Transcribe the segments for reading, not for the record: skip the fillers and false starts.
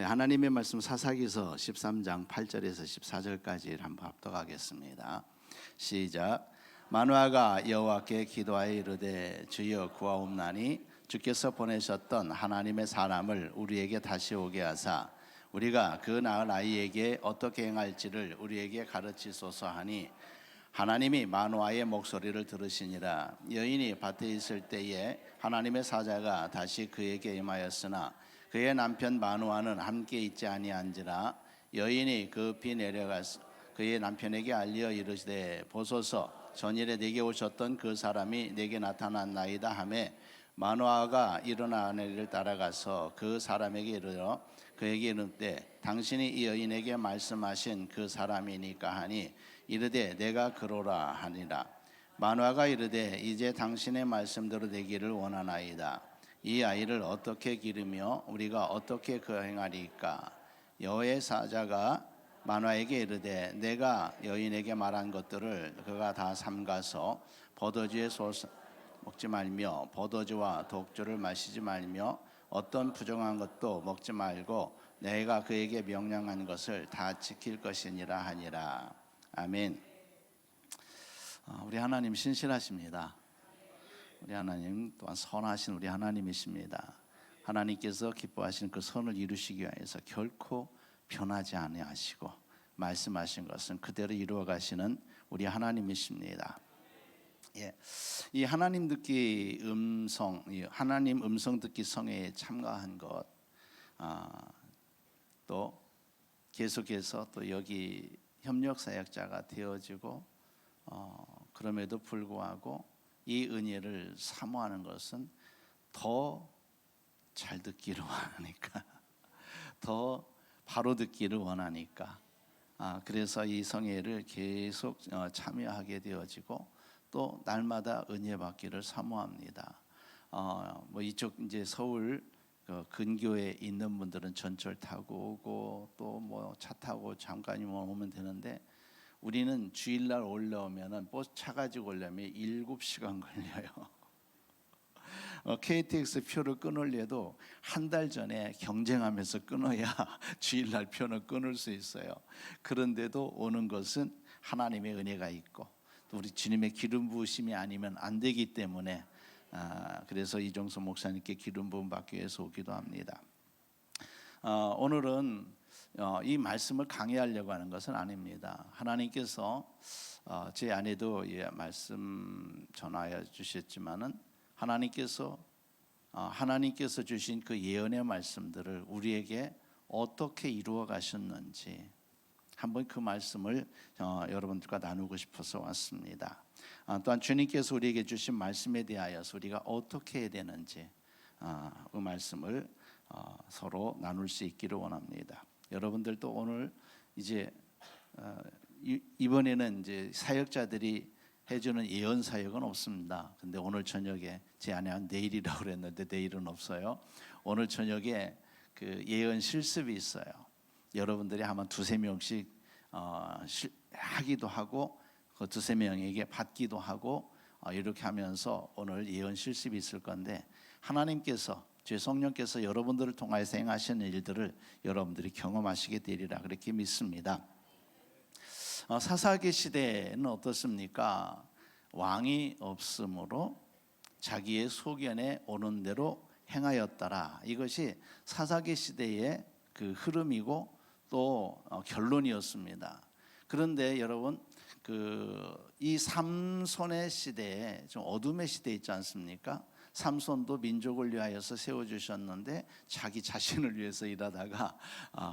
하나님의 말씀 사사기서 13장 8절에서 14절까지 한번 합독하겠습니다. 시작. 마노아가 여호와께 기도하여 이르되 주여 구하옵나니 주께서 보내셨던 하나님의 사람을 우리에게 다시 오게 하사 우리가 그 낳은 아이에게 어떻게 행할지를 우리에게 가르치소서 하니 하나님이 마노아의 목소리를 들으시니라. 여인이 밭에 있을 때에 하나님의 사자가 다시 그에게 임하였으나 그의 남편 마노아는 함께 있지 아니한지라. 여인이 급히 내려가서 그의 남편에게 알려 이르시되 보소서 전일에 내게 오셨던 그 사람이 내게 나타났나이다 하매 마노아가 일어나 아내를 따라가서 그 사람에게 이르러 그에게 이르되 당신이 이 여인에게 말씀하신 그 사람이니까 하니 이르되 내가 그러라 하니라. 마노아가 이르되 이제 당신의 말씀대로 되기를 원하나이다. 이 아이를 어떻게 기르며 우리가 어떻게 그 행하리까? 여호와의 사자가 마노아에게 이르되 내가 여인에게 말한 것들을 그가 다 삼가서 포도주의 소스 먹지 말며 포도주와 독주를 마시지 말며 어떤 부정한 것도 먹지 말고 내가 그에게 명령한 것을 다 지킬 것이니라 하니라. 아멘. 우리 하나님 신실하십니다. 우리 하나님 또한 선하신 우리 하나님이십니다. 하나님께서 기뻐하시는 그 선을 이루시기 위해서 결코 변하지 아니하시고 말씀하신 것은 그대로 이루어 가시는 우리 하나님이십니다. 이 하나님 듣기 음성, 하나님 음성 듣기 성회에 참가한 것, 또 계속해서 또 여기 협력 사역자가 되어지고, 그럼에도 불구하고 이 은혜를 사모하는 것은 더 잘 듣기를 원하니까, 더 바로 듣기를 원하니까, 그래서 이 성회를 계속 참여하게 되어지고 또 날마다 은혜 받기를 사모합니다. 뭐 이쪽 이제 서울 근교에 있는 분들은 전철 타고 오고 또 뭐 차 타고 잠깐이면 오면 되는데 우리는 주일날 올라오면은 버스 차 가지고 오려면 7시간 걸려요. KTX 표를 끊으려도 한 달 전에 경쟁하면서 끊어야 주일날 표는 끊을 수 있어요. 그런데도 오는 것은 하나님의 은혜가 있고 또 우리 주님의 기름 부으심이 아니면 안 되기 때문에 그래서 이종석 목사님께 기름 부음 받기 위해서 오기도 합니다. 오늘은 이 말씀을 강의하려고 하는 것은 아닙니다. 하나님께서 제 아내도 말씀 전하여 주셨지만은 하나님께서 주신 그 예언의 말씀들을 우리에게 어떻게 이루어 가셨는지 한번 그 말씀을 여러분들과 나누고 싶어서 왔습니다. 또한 주님께서 우리에게 주신 말씀에 대하여서 우리가 어떻게 해야 되는지 그 말씀을 서로 나눌 수 있기를 원합니다. 여러분들도 오늘 이제 이번에는 이제 사역자들이 해주는 예언 사역은 없습니다. 근데 오늘 저녁에 제 아내는 내일이라고 그랬는데 내일은 없어요. 오늘 저녁에 그 예언 실습이 있어요. 여러분들이 아마 2-3명씩 하기도 하고 그 2-3명에게 받기도 하고 이렇게 하면서 오늘 예언 실습이 있을 건데 하나님께서 제 성령께서 여러분들을 통하여서 행하시는 일들을 여러분들이 경험하시게 되리라 그렇게 믿습니다. 사사기 시대는 어떻습니까? 왕이 없으므로 자기의 소견에 오는 대로 행하였더라. 이것이 사사기 시대의 그 흐름이고 또 결론이었습니다. 그런데 여러분 이 삼손의 시대에 좀 어둠의 시대 있지 않습니까? 삼손도 민족을 위하여서 세워주셨는데 자기 자신을 위해서 일하다가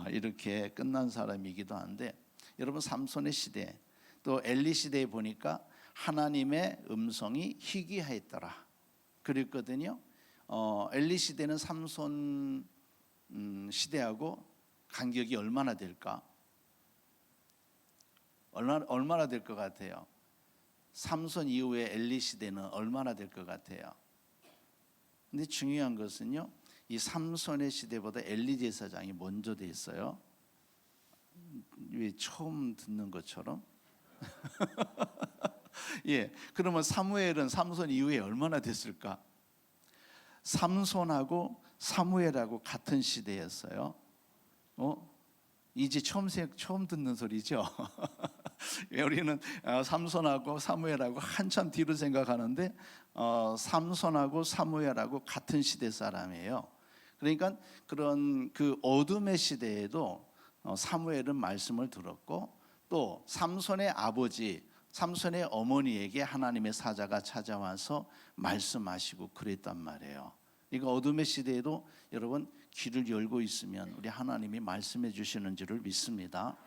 이렇게 끝난 사람이기도 한데 여러분 삼손의 시대 또 엘리 시대에 보니까 하나님의 음성이 희귀하였더라 그랬거든요. 엘리 시대는 삼손 시대하고 간격이 얼마나 될까? 얼마나 될 것 같아요? 삼손 이후에 엘리 시대는 얼마나 될 것 같아요? 근데 중요한 것은요, 이 삼손의 시대보다 엘리 제사장이 먼저 돼 있어요. 왜 처음 듣는 것처럼? 그러면 사무엘은 삼손 이후에 얼마나 됐을까? 삼손하고 사무엘하고 같은 시대였어요. 이제 처음 듣는 소리죠. 우리는 삼손하고 사무엘하고 한참 뒤로 생각하는데 삼손하고 사무엘하고 같은 시대 사람이에요. 그러니까 그런 그 어둠의 시대에도 사무엘은 말씀을 들었고, 또 삼손의 아버지, 삼손의 어머니에게 하나님의 사자가 찾아와서 말씀하시고 그랬단 말이에요. 그러니까 어둠의 시대에도 여러분 귀를 열고 있으면 우리 하나님이 말씀해 주시는 줄을 믿습니다.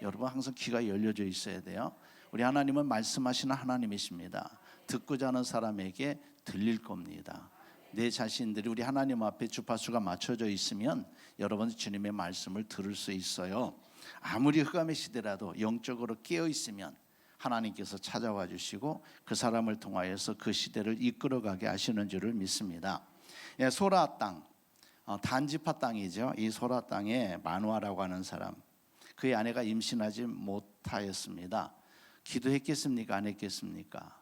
여러분 항상 귀가 열려져 있어야 돼요. 우리 하나님은 말씀하시는 하나님이십니다. 듣고자 하는 사람에게 들릴 겁니다. 내 자신들이 우리 하나님 앞에 주파수가 맞춰져 있으면 여러분 주님의 말씀을 들을 수 있어요. 아무리 흑암의 시대라도 영적으로 깨어 있으면 하나님께서 찾아와 주시고 그 사람을 통하여서 그 시대를 이끌어가게 하시는 줄을 믿습니다. 소라 땅, 단지파 땅이죠. 이 소라 땅에 마누아라고 하는 사람, 그의 아내가 임신하지 못하였습니다. 기도했겠습니까? 안 했겠습니까?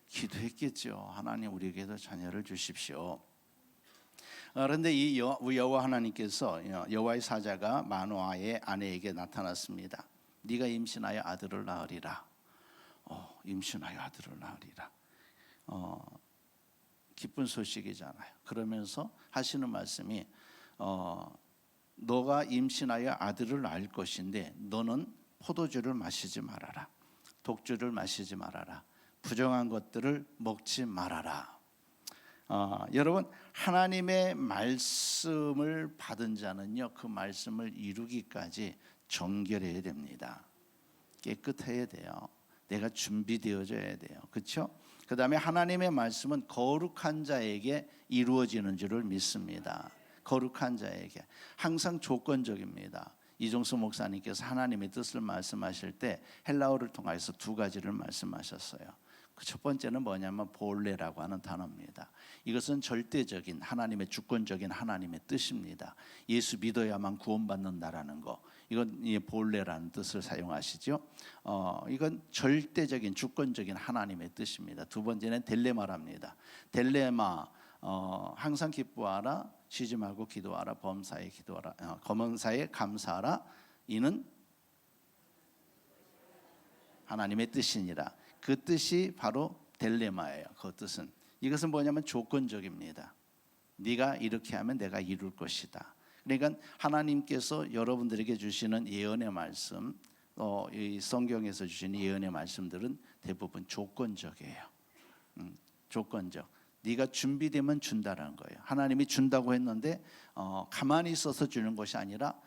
기도했겠죠. 하나님 우리에게도 자녀를 주십시오. 그런데 이 여호와 하나님께서, 여호와의 사자가 마누아의 아내에게 나타났습니다. 네가 임신하여 아들을 낳으리라. 임신하여 아들을 낳으리라. 기쁜 소식이잖아요. 그러면서 하시는 말씀이 너가 임신하여 아들을 낳을 것인데 너는 포도주를 마시지 말아라. 독주를 마시지 말아라. 부정한 것들을 먹지 말아라. 여러분 하나님의 말씀을 받은 자는요, 그 말씀을 이루기까지 정결해야 됩니다. 깨끗해야 돼요. 내가 준비되어져야 돼요. 그렇죠? 그 다음에 하나님의 말씀은 거룩한 자에게 이루어지는 줄을 믿습니다. 거룩한 자에게 항상 조건적입니다. 이종수 목사님께서 하나님의 뜻을 말씀하실 때 헬라어를 통해서 두 가지를 말씀하셨어요. 그 첫 번째는 뭐냐면 볼레라고 하는 단어입니다. 이것은 절대적인 하나님의 주권적인 하나님의 뜻입니다. 예수 믿어야만 구원받는다라는 거, 이건 볼레라는 뜻을 사용하시죠. 이건 절대적인 주권적인 하나님의 뜻입니다. 두 번째는 델레마랍니다. 델레마, 항상 기뻐하라, 쉬지 말고 기도하라, 범사에 기도하라, 검은사에 감사하라. 이는 하나님의 뜻이니라. 그 뜻이 바로 델레마예요. 그 뜻은, 이것은 뭐냐면 조건적입니다. 네가 이렇게 하면 내가 이룰 것이다. 그러니까 하나님께서 여러분들에게 주시는 예언의 말씀, 이 성경에서 주시는 예언의 말씀들은 대부분 조건적이에요. 조건적. 네가 준비되면 준다라는 거예요. 하나님이 준다고 했는데 가만히 있어서 주는 것이 아니라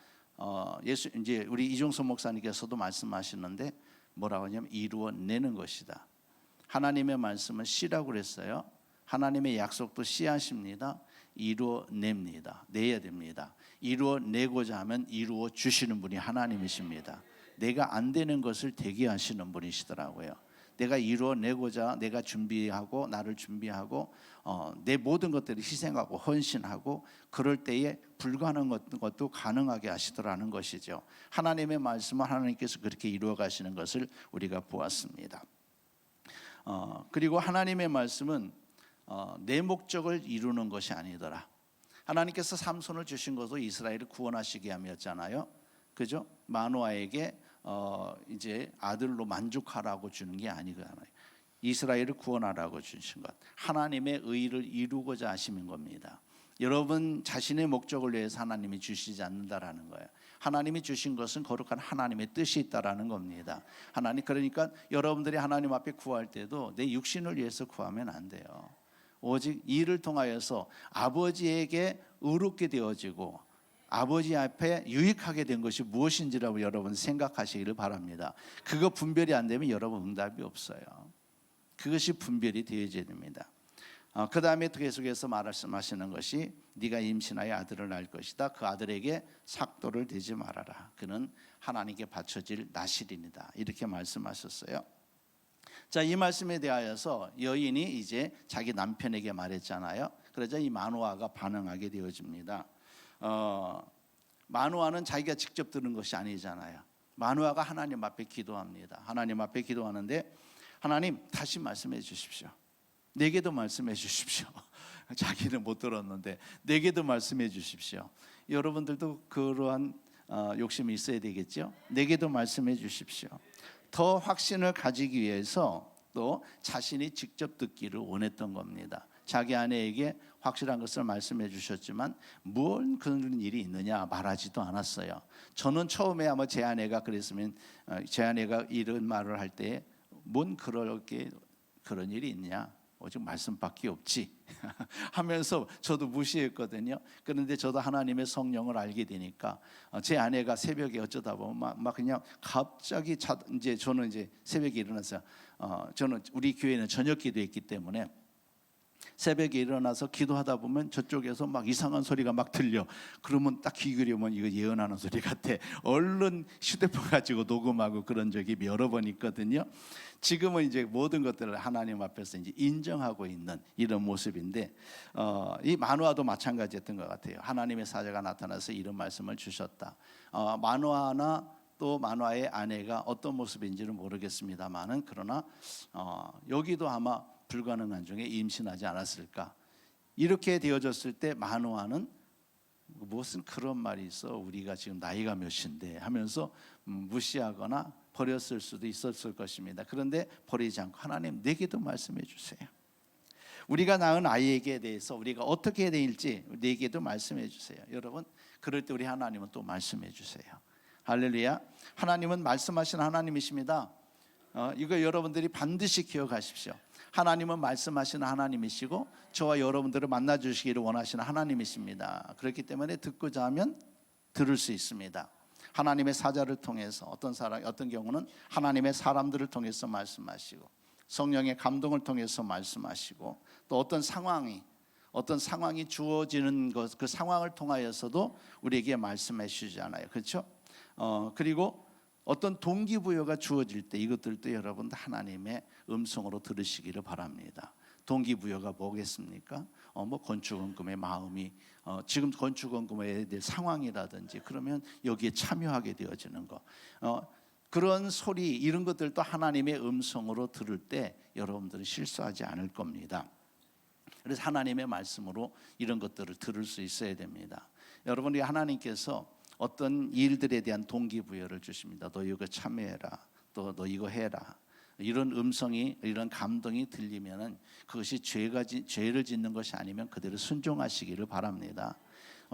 이제 우리 이종섭 목사님께서도 말씀하시는데 뭐라고 하냐면 이루어내는 것이다. 하나님의 말씀은 씨라고 그랬어요. 하나님의 약속도 씨앗입니다. 이루어냅니다. 내야 됩니다. 이루어내고자 하면 이루어 주시는 분이 하나님이십니다. 내가 안 되는 것을 되게 하시는 분이시더라고요. 내가 이루어내고자 내가 준비하고 나를 준비하고 내 모든 것들을 희생하고 헌신하고 그럴 때에 불가능한 것도 가능하게 하시더라는 것이죠. 하나님의 말씀은 하나님께서 그렇게 이루어 가시는 것을 우리가 보았습니다. 그리고 하나님의 말씀은 내 목적을 이루는 것이 아니더라. 하나님께서 삼손을 주신 것도 이스라엘을 구원하시게 함이었잖아요. 그죠? 마노아에게 이제 아들로 만족하라고 주는 게 아니잖아요. 이스라엘을 구원하라고 주신 것, 하나님의 의를 이루고자 하시는 겁니다. 여러분 자신의 목적을 위해서 하나님이 주시지 않는다라는 거예요. 하나님이 주신 것은 거룩한 하나님의 뜻이 있다라는 겁니다. 하나님, 그러니까 여러분들이 하나님 앞에 구할 때도 내 육신을 위해서 구하면 안 돼요. 오직 이를 통하여서 아버지에게 의롭게 되어지고 아버지 앞에 유익하게 된 것이 무엇인지라고 여러분 생각하시기를 바랍니다. 그거 분별이 안 되면 여러분 응답이 없어요. 그것이 분별이 되어져야 됩니다. 그 다음에 계속해서 말씀하시는 것이 네가 임신하여 아들을 낳을 것이다. 그 아들에게 삭도를 대지 말아라. 그는 하나님께 바쳐질 나실이니다. 이렇게 말씀하셨어요. 자, 이 말씀에 대하여서 여인이 이제 자기 남편에게 말했잖아요. 그러자 이 마누아가 반응하게 되어집니다. 마누아는 자기가 직접 들은 것이 아니잖아요. 마누아가 하나님 앞에 기도합니다. 하나님 앞에 기도하는데 하나님 다시 말씀해 주십시오. 내게도 말씀해 주십시오. 자기는 못 들었는데 내게도 말씀해 주십시오. 여러분들도 그러한 욕심이 있어야 되겠죠. 내게도 말씀해 주십시오. 더 확신을 가지기 위해서 또 자신이 직접 듣기를 원했던 겁니다. 자기 아내에게 확실한 것을 말씀해 주셨지만 뭘 그런 일이 있느냐 말하지도 않았어요. 저는 처음에 아마 제 아내가 그랬으면 제 아내가 이런 말을 할 때 뭔 그렇게 그런 일이 있냐, 오직 말씀밖에 없지 하면서 저도 무시했거든요. 그런데 저도 하나님의 성령을 알게 되니까 제 아내가 새벽에 어쩌다 보면 막 그냥 갑자기 이제 저는 이제 새벽에 일어나서 저는 우리 교회는 저녁 기도했기 때문에 새벽에 일어나서 기도하다 보면 저쪽에서 막 이상한 소리가 막 들려. 그러면 딱 귀 기울이면 이거 예언하는 소리 같아. 얼른 휴대폰 가지고 녹음하고 그런 적이 여러 번 있거든요. 지금은 이제 모든 것들을 하나님 앞에서 이제 인정하고 있는 이런 모습인데 이 마누아도 마찬가지였던 것 같아요. 하나님의 사자가 나타나서 이런 말씀을 주셨다. 마누아나 또 마누아의 아내가 어떤 모습인지는 모르겠습니다만은 그러나 여기도 아마 불가능한 중에 임신하지 않았을까. 이렇게 되어졌을 때 마누아는 무슨 그런 말이 있어, 우리가 지금 나이가 몇인데 하면서 무시하거나 버렸을 수도 있었을 것입니다. 그런데 버리지 않고 하나님 내게도 말씀해 주세요. 우리가 낳은 아이에게 대해서 우리가 어떻게 해야 될지 내게도 말씀해 주세요. 여러분 그럴 때 우리 하나님은 또 말씀해 주세요. 할렐루야. 하나님은 말씀하신 하나님이십니다. 이거 여러분들이 반드시 기억하십시오. 하나님은 말씀하시는 하나님이시고 저와 여러분들을 만나주시기를 원하시는 하나님이십니다. 그렇기 때문에 듣고자 하면 들을 수 있습니다. 하나님의 사자를 통해서 어떤 경우는 하나님의 사람들을 통해서 말씀하시고 성령의 감동을 통해서 말씀하시고 또 어떤 상황이 주어지는 것, 그 상황을 통하여서도 우리에게 말씀해 주시잖아요. 그렇죠? 그리고 어떤 동기부여가 주어질 때 이것들도 여러분 하나님의 음성으로 들으시기를 바랍니다. 동기부여가 뭐겠습니까? 뭐 건축원금의 마음이 지금 건축원금에 대한 상황이라든지 그러면 여기에 참여하게 되어지는 거, 그런 소리 이런 것들도 하나님의 음성으로 들을 때 여러분들은 실수하지 않을 겁니다. 그래서 하나님의 말씀으로 이런 것들을 들을 수 있어야 됩니다. 여러분이 하나님께서 어떤 일들에 대한 동기부여를 주십니다. 너 이거 참여해라, 또 너 이거 해라. 이런 음성이, 이런 감동이 들리면은 그것이 죄를 짓는 것이 아니면 그대로 순종하시기를 바랍니다.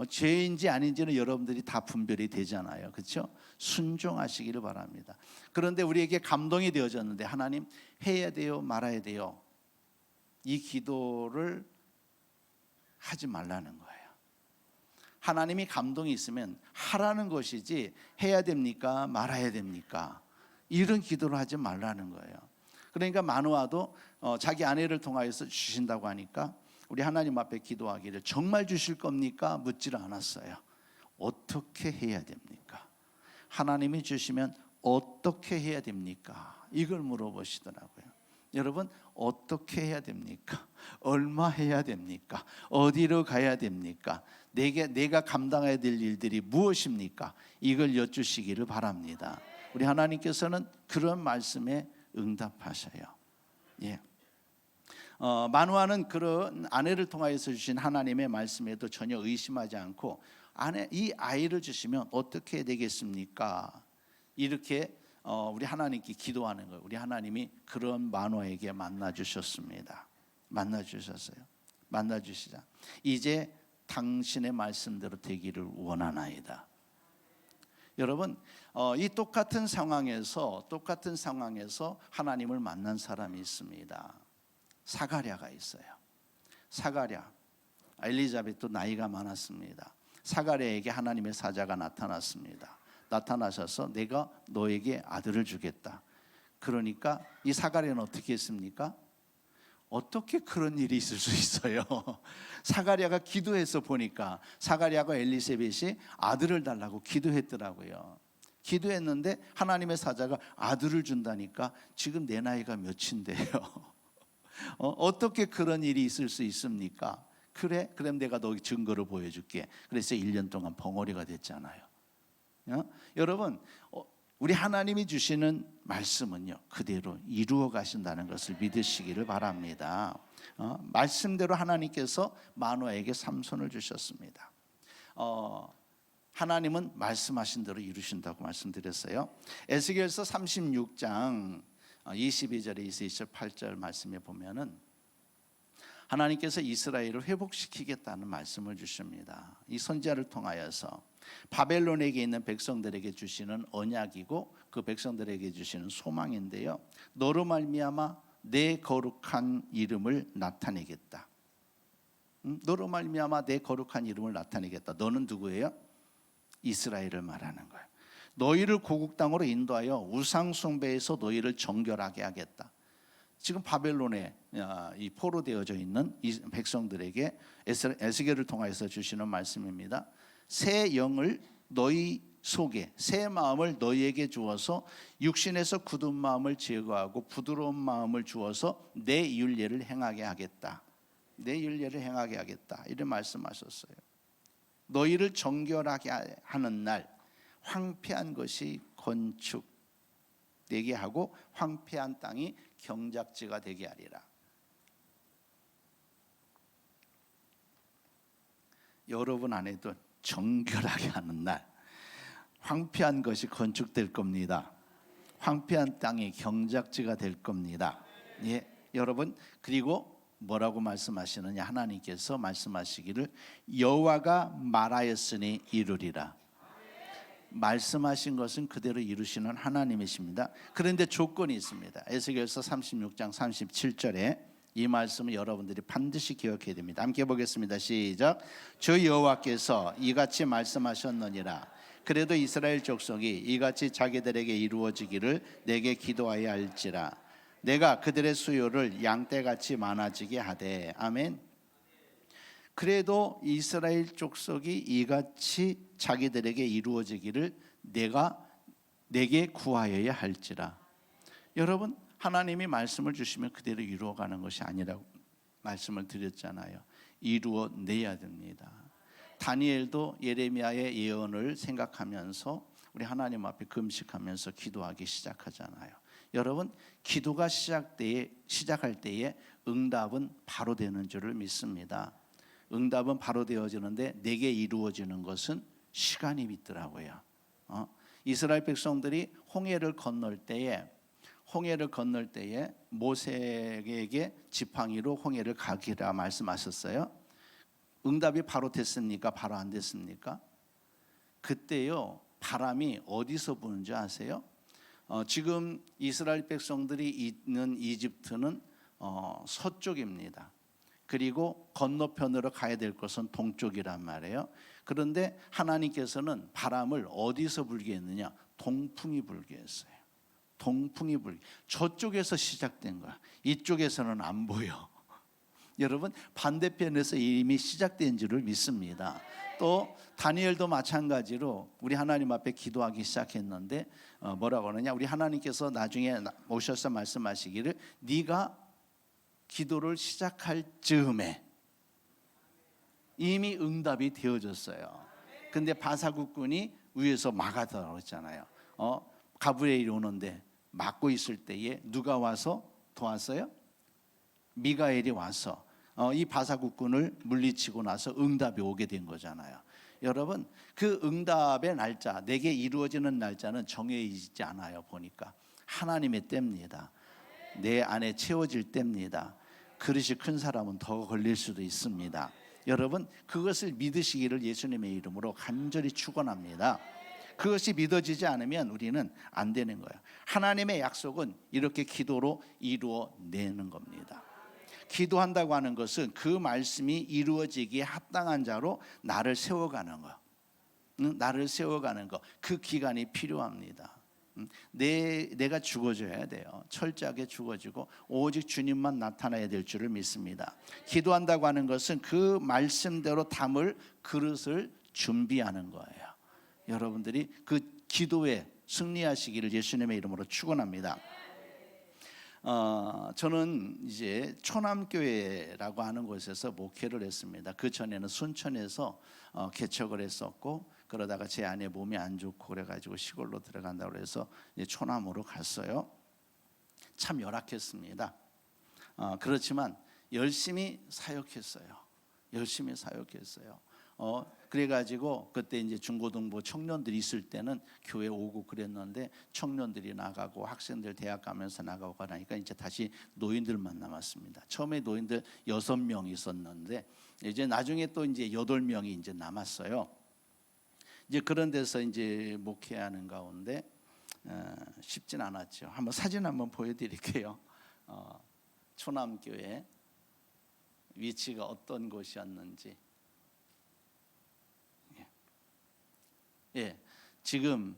죄인지 아닌지는 여러분들이 다 분별이 되잖아요. 그렇죠? 순종하시기를 바랍니다. 그런데 우리에게 감동이 되어졌는데 하나님 해야 돼요, 말아야 돼요, 이 기도를 하지 말라는 거예요. 하나님이 감동이 있으면 하라는 것이지 해야 됩니까, 말아야 됩니까, 이런 기도를 하지 말라는 거예요. 그러니까 마누아도 자기 아내를 통하여서 주신다고 하니까 우리 하나님 앞에 기도하기를 정말 주실 겁니까? 묻지를 않았어요. 어떻게 해야 됩니까? 하나님이 주시면 어떻게 해야 됩니까? 이걸 물어보시더라고요. 여러분 어떻게 해야 됩니까? 얼마 해야 됩니까? 어디로 가야 됩니까? 내가 감당해야 될 일들이 무엇입니까? 이걸 여쭈시기를 바랍니다. 우리 하나님께서는 그런 말씀에 응답하셔요. 예. 마누아는 그런 아내를 통하여서 주신 하나님의 말씀에도 전혀 의심하지 않고 이 아이를 주시면 어떻게 되겠습니까? 이렇게 우리 하나님께 기도하는 거예요. 우리 하나님이 그런 마누아에게 만나 주셨습니다. 만나 주셨어요. 만나 주시자. 이제 당신의 말씀대로 되기를 원하나이다. 여러분 이 똑같은 상황에서 하나님을 만난 사람이 있습니다. 사가랴가 있어요. 사가랴, 엘리자벳도 나이가 많았습니다. 사가랴에게 하나님의 사자가 나타났습니다. 나타나셔서 내가 너에게 아들을 주겠다. 그러니까 이 사가랴는 어떻게 했습니까? 어떻게 그런 일이 있을 수 있어요? 사가랴가 기도해서 보니까 사가랴가 엘리사벳이 아들을 달라고 기도했더라고요. 기도했는데 하나님의 사자가 아들을 준다니까 지금 내 나이가 몇인데요? 어떻게 그런 일이 있을 수 있습니까? 그래? 그럼 내가 너 증거를 보여줄게. 그래서 1년 동안 벙어리가 됐잖아요. 여러분 우리 하나님이 주시는 말씀은요 그대로 이루어 가신다는 것을 믿으시기를 바랍니다. 말씀대로 하나님께서 마누아에게 삼손을 주셨습니다. 하나님은 말씀하신 대로 이루신다고 말씀드렸어요. 에스겔서 36장 22절에 28절 말씀에 보면은 하나님께서 이스라엘을 회복시키겠다는 말씀을 주십니다. 이 선지자를 통하여서 바벨론에게 있는 백성들에게 주시는 언약이고 그 백성들에게 주시는 소망인데요. 너로 말미암아 내 거룩한 이름을 나타내겠다. 너로 말미암아 내 거룩한 이름을 나타내겠다. 너는 누구예요? 이스라엘을 말하는 거예요. 너희를 고국 땅으로 인도하여 우상 숭배에서 너희를 정결하게 하겠다. 지금 바벨론에 이 포로되어져 있는 이 백성들에게 에스겔을 통해서 주시는 말씀입니다. 새 영을 너희 속에, 새 마음을 너희에게 주어서 육신에서 굳은 마음을 제거하고 부드러운 마음을 주어서 내 율례를 행하게 하겠다. 내 율례를 행하게 하겠다. 이런 말씀하셨어요. 너희를 정결하게 하는 날 황폐한 것이 건축되게 하고 황폐한 땅이 경작지가 되게 하리라. 여러분 안에도 정결하게 하는 날 황폐한 것이 건축될 겁니다. 황폐한 땅이 경작지가 될 겁니다. 예, 여러분, 그리고 뭐라고 말씀하시느냐? 하나님께서 말씀하시기를 여호와가 말하였으니 이루리라. 말씀하신 것은 그대로 이루시는 하나님이십니다. 그런데 조건이 있습니다. 에스겔서 36장 37절에 이 말씀을 여러분들이 반드시 기억해야 됩니다. 함께 보겠습니다. 시작. 주 여호와께서 이같이 말씀하셨느니라. 그래도 이스라엘 족속이 이같이 자기들에게 이루어지기를 내게 기도하여 할지라. 내가 그들의 수요를 양떼같이 많아지게 하되. 아멘. 그래도 이스라엘 족속이 이같이 자기들에게 이루어지기를 내게 구하여야 할지라. 여러분, 하나님이 말씀을 주시면 그대로 이루어가는 것이 아니라고 말씀을 드렸잖아요. 이루어내야 됩니다. 다니엘도 예레미야의 예언을 생각하면서 우리 하나님 앞에 금식하면서 기도하기 시작하잖아요. 여러분, 기도가 시작할 때에 응답은 바로 되는 줄을 믿습니다. 응답은 바로 되어지는데 내게 이루어지는 것은 시간이 있더라고요. 이스라엘 백성들이 홍해를 건널 때에 모세에게 지팡이로 홍해를 가기라 말씀하셨어요. 응답이 바로 됐습니까? 바로 안 됐습니까? 그때요, 바람이 어디서 부는지 아세요? 지금 이스라엘 백성들이 있는 이집트는 서쪽입니다. 그리고 건너편으로 가야 될 것은 동쪽이란 말이에요. 그런데 하나님께서는 바람을 어디서 불게 했느냐? 동풍이 불게 했어요. 동풍이 불게. 저쪽에서 시작된 거야. 이쪽에서는 안 보여. 여러분, 반대편에서 이미 시작된 줄을 믿습니다. 또 다니엘도 마찬가지로 우리 하나님 앞에 기도하기 시작했는데 뭐라고 하느냐? 우리 하나님께서 나중에 오셔서 말씀하시기를 네가 기도를 시작할 즈음에 이미 응답이 되어졌어요. 근데 바사국군이 위에서 막아달라고 했잖아요. 가브리엘이 오는데 막고 있을 때에 누가 와서 도왔어요? 미가엘이 와서 이 바사국군을 물리치고 나서 응답이 오게 된 거잖아요. 여러분, 그 응답의 날짜, 내게 이루어지는 날짜는 정해지지 않아요. 보니까 하나님의 때입니다. 내 안에 채워질 때입니다. 그릇이 큰 사람은 더 걸릴 수도 있습니다. 여러분, 그것을 믿으시기를 예수님의 이름으로 간절히 축원합니다. 그것이 믿어지지 않으면 우리는 안 되는 거예요. 하나님의 약속은 이렇게 기도로 이루어내는 겁니다. 기도한다고 하는 것은 그 말씀이 이루어지기에 합당한 자로 나를 세워가는 거, 나를 세워가는 거, 그 기간이 필요합니다. 내가 죽어져야 돼요. 철저하게 죽어지고 오직 주님만 나타나야 될 줄을 믿습니다. 기도한다고 하는 것은 그 말씀대로 담을 그릇을 준비하는 거예요. 여러분들이 그 기도에 승리하시기를 예수님의 이름으로 축원합니다. 저는 이제 초남교회라고 하는 곳에서 목회를 했습니다. 그 전에는 순천에서 개척을 했었고, 그러다가 제 아내 몸이 안 좋고 그래가지고 시골로 들어간다고 해서 초남으로 갔어요. 참 열악했습니다. 그렇지만 열심히 사역했어요. 그래가지고 그때 이제 중고등부 청년들이 있을 때는 교회 오고 그랬는데 청년들이 나가고 학생들 대학 가면서 나가고 하니까 이제 다시 노인들만 남았습니다. 처음에 노인들 6명 있었는데 이제 나중에 또 이제 8명이 이제 남았어요. 이제 그런 데서 이제 목회하는 가운데 쉽진 않았죠. 한번 사진 한번 보여드릴게요. 초남교회 위치가 어떤 곳이었는지. 예, 지금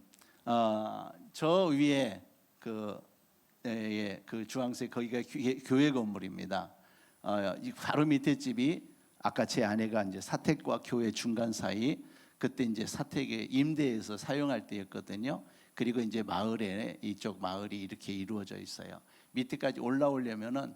저 위에 그 주황색 거기가 교회 건물입니다. 바로 밑에 집이 아까 제 아내가 이제 사택과 교회 중간 사이, 그때 이제 사택에 임대해서 사용할 때였거든요. 그리고 이제 마을에 이쪽 마을이 이렇게 이루어져 있어요. 밑에까지 올라오려면은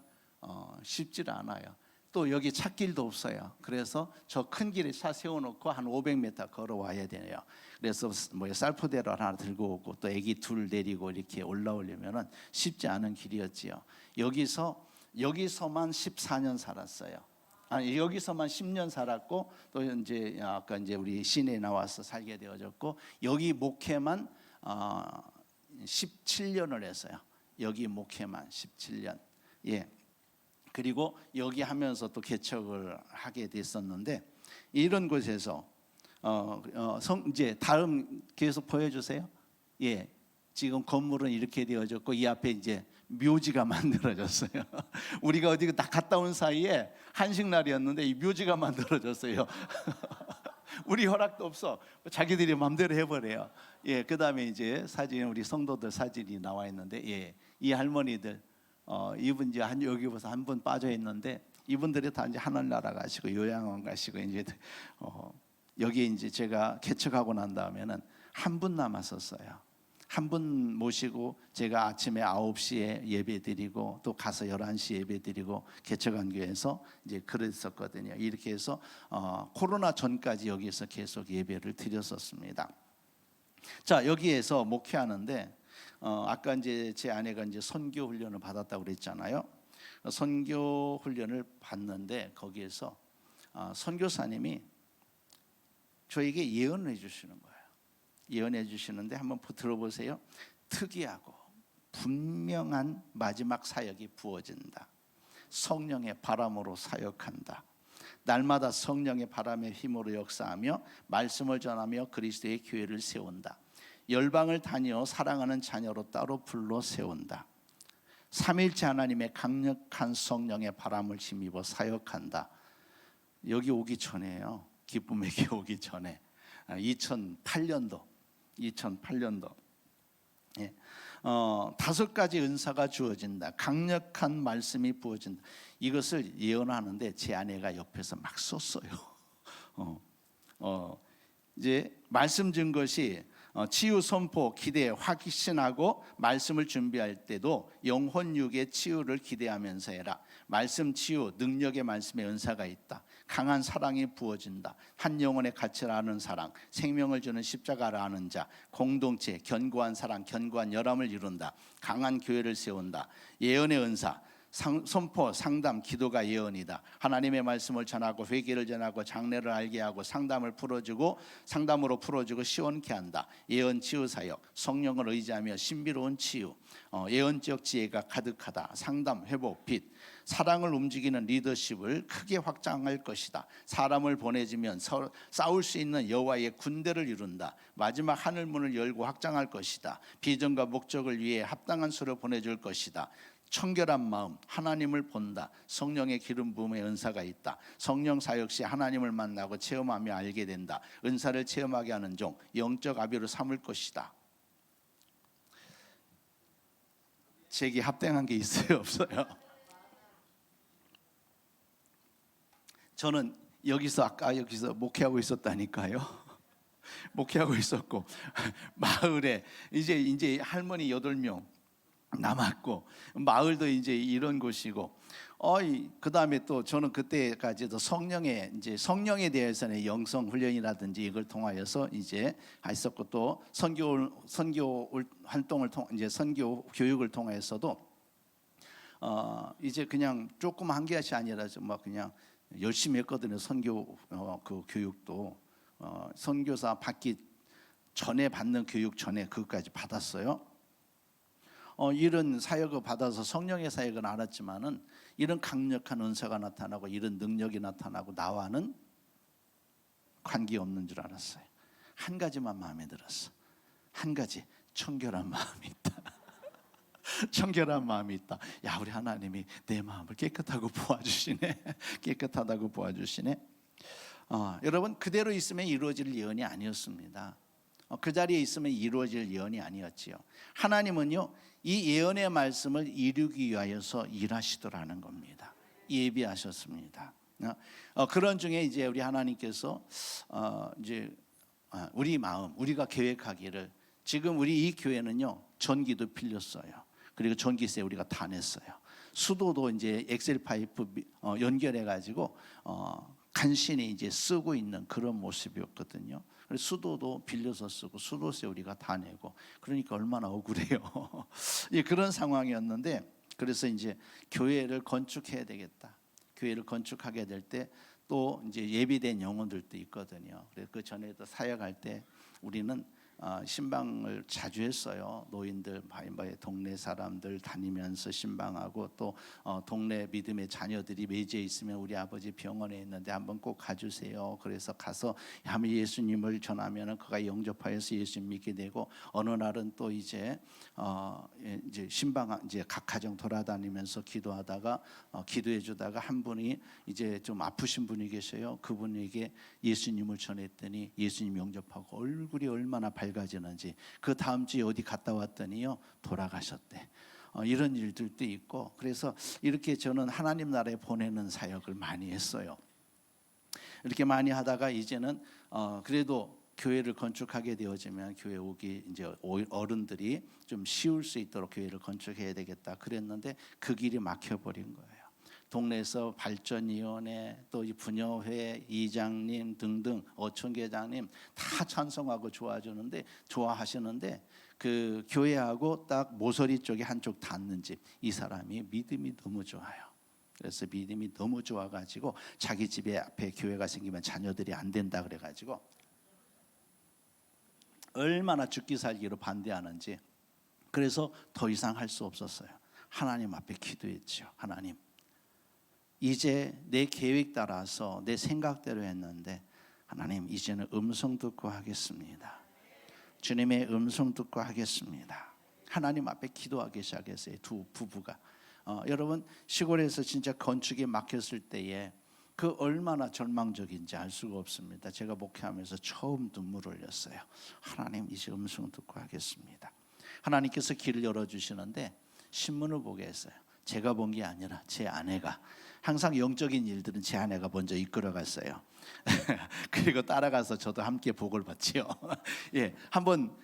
쉽지 않아요. 또 여기 찻길도 없어요. 그래서 저 큰 길에 차 세워놓고 한 500m 걸어와야 되네요. 그래서 뭐 쌀포대를 하나 들고 오고 또 애기 둘 데리고 이렇게 올라오려면은 쉽지 않은 길이었지요. 여기서만 14년 살았어요. 아니, 여기서만 10년 살았고 또 이제 아까 이제 우리 시내에 나와서 살게 되어졌고 여기 목회만 17년을 했어요. 여기 목회만 17년. 예. 그리고 여기 하면서 또 개척을 하게 됐었는데 이런 곳에서 이제 다음 계속 보여주세요. 예, 지금 건물은 이렇게 되어졌고 이 앞에 이제 묘지가 만들어졌어요. 우리가 어디 딱 갔다 온 사이에 한식날이었는데 이 묘지가 만들어졌어요. 우리 허락도 없어. 자기들이 마음대로 해버려요. 예, 그다음에 이제 사진 우리 성도들 사진이 나와 있는데 예, 이 할머니들. 이분 이제 여기 보서 한 분 빠져 있는데 이분들이 다 이제 하늘나라 가시고 요양원 가시고 이제 여기 이제 제가 개척하고 난 다음에는 한 분 남았었어요. 한 분 모시고 제가 아침에 9시에 예배 드리고 또 가서 11시 예배 드리고 개척한 교회에서 이제 그랬었거든요. 이렇게 해서 코로나 전까지 여기서 계속 예배를 드렸었습니다. 자, 여기에서 목회하는데 아까 이제 제 아내가 이제 선교 훈련을 받았다고 그랬잖아요. 선교 훈련을 받는데 거기에서 선교사님이 저에게 예언을 해주시는 거예요. 예언해 주시는데 한번 들어보세요. 특이하고 분명한 마지막 사역이 부어진다. 성령의 바람으로 사역한다. 날마다 성령의 바람의 힘으로 역사하며 말씀을 전하며 그리스도의 교회를 세운다. 열방을 다니어 사랑하는 자녀로 따로 불러 세운다. 삼일째 하나님의 강력한 성령의 바람을 힘입어 사역한다. 여기 오기 전에요. 기쁨에게 오기 전에 2008년도 예. 5가지 은사가 주어진다. 강력한 말씀이 부어진다. 이것을 예언하는데 제 아내가 옆에서 막 썼어요. 이제 말씀 준 것이 치유 선포 기대 확신하고 말씀을 준비할 때도 영혼 육의 치유를 기대하면서 해라. 말씀 치유 능력의 말씀의 은사가 있다. 강한 사랑이 부어진다. 한 영혼의 가치를 아는 사랑, 생명을 주는 십자가를 아는 자, 공동체, 견고한 사랑, 견고한 열함을 이룬다. 강한 교회를 세운다. 예언의 은사, 선포, 상담, 기도가 예언이다. 하나님의 말씀을 전하고 회개를 전하고 장래를 알게 하고 상담으로 풀어주고 시원케 한다. 예언 치유 사역, 성령을 의지하며 신비로운 치유, 예언적 지혜가 가득하다. 상담, 회복, 빛, 사랑을 움직이는 리더십을 크게 확장할 것이다. 사람을 보내주면 싸울 수 있는 여호와의 군대를 이룬다. 마지막 하늘문을 열고 확장할 것이다. 비전과 목적을 위해 합당한 수를 보내줄 것이다. 청결한 마음, 하나님을 본다. 성령의 기름 부음의 은사가 있다. 성령 사역 시 하나님을 만나고 체험하며 알게 된다. 은사를 체험하게 하는 종, 영적 아비로 삼을 것이다. 제게 합당한 게 있어요, 없어요? 저는 여기서 목회하고 있었다니까요. 목회하고 있었고 마을에 이제 할머니 8명 남았고 마을도 이제 이런 곳이고 그 다음에 또 저는 그때까지도 성령에 대해서는 영성 훈련이라든지 이걸 통하여서 이제 했었고 또 선교 활동을 이제 선교 교육을 통해서도 이제 그냥 조금 한 것이 아니라 뭐 그냥 열심히 했거든요. 선교 그 교육도 선교사 받기 전에 받는 교육 전에 그것까지 받았어요. 이런 사역을 받아서 성령의 사역은 알았지만은 이런 강력한 은사가 나타나고 이런 능력이 나타나고 나와는 관계없는 줄 알았어요. 한 가지만 마음에 들었어. 한 가지, 청결한 마음이 있다. 청결한 마음이 있다. 야, 우리 하나님이 내 마음을 깨끗하고 보아주시네. 깨끗하다고 보아주시네. 여러분, 그대로 있으면 이루어질 예언이 아니었습니다. 그 자리에 있으면 이루어질 예언이 아니었지요. 하나님은요, 이 예언의 말씀을 이루기 위하여서 일하시더라는 겁니다. 예비하셨습니다. 그런 중에 이제 우리 하나님께서 이제 우리 마음, 우리가 계획하기를, 지금 우리 이 교회는요 전기도 빌렸어요. 그리고 전기세 우리가 다 냈어요. 수도도 이제 엑셀 파이프 연결해 가지고 간신히 이제 쓰고 있는 그런 모습이었거든요. 그래서 수도도 빌려서 쓰고 수도세 우리가 다 내고, 그러니까 얼마나 억울해요. 예, 그런 상황이었는데, 그래서 이제 교회를 건축해야 되겠다. 교회를 건축하게 될 때 또 이제 예비된 영혼들도 있거든요. 그래서 그 전에도 사역할 때 우리는 신방을 자주 했어요. 노인들, 동네 사람들 다니면서 신방하고, 또 동네 믿음의 자녀들이 매주에 있으면 우리 아버지 병원에 있는데 한번 꼭 가주세요. 그래서 가서 하면 예수님을 전하면 그가 영접하여서 예수님 믿게 되고, 어느 날은 또 이제 신방 이제 각 가정 돌아다니면서 기도하다가 기도해 주다가 한 분이 이제 좀 아프신 분이 계셔요. 그분에게 예수님을 전했더니 예수님 영접하고 얼굴이 얼마나 밝아지는지, 그 다음 주에 어디 갔다 왔더니요 돌아가셨대. 이런 일들도 있고, 그래서 이렇게 저는 하나님 나라에 보내는 사역을 많이 했어요. 이렇게 많이 하다가 이제는 그래도 교회를 건축하게 되어지면 교회 오기 이제 어른들이 좀 쉬울 수 있도록 교회를 건축해야 되겠다 그랬는데, 그 길이 막혀버린 거예요. 동네에서 발전위원회, 또 이 부녀회 이장님 등등 어촌계장님 다 찬성하고 좋아하시는데 그 교회하고 딱 모서리 쪽에 한쪽 닿는 집, 이 사람이 믿음이 너무 좋아요. 그래서 믿음이 너무 좋아가지고 자기 집에 앞에 교회가 생기면 자녀들이 안 된다 그래가지고 얼마나 죽기 살기로 반대하는지, 그래서 더 이상 할 수 없었어요. 하나님 앞에 기도했죠. 하나님, 이제 내 계획 따라서 내 생각대로 했는데 하나님, 이제는 음성 듣고 하겠습니다. 주님의 음성 듣고 하겠습니다. 하나님 앞에 기도하기 시작했어요. 두 부부가. 여러분, 시골에서 진짜 건축이 막혔을 때에 그 얼마나 절망적인지 알 수가 없습니다. 제가 목회하면서 처음 눈물을 흘렸어요. 하나님, 이제 음성 듣고 하겠습니다. 하나님께서 길을 열어주시는데 신문을 보게 했어요. 제가 본 게 아니라 제 아내가, 항상 영적인 일들은 제 아내가 먼저 이끌어갔어요. 그리고 따라가서 저도 함께 복을 받지요. 예, 한번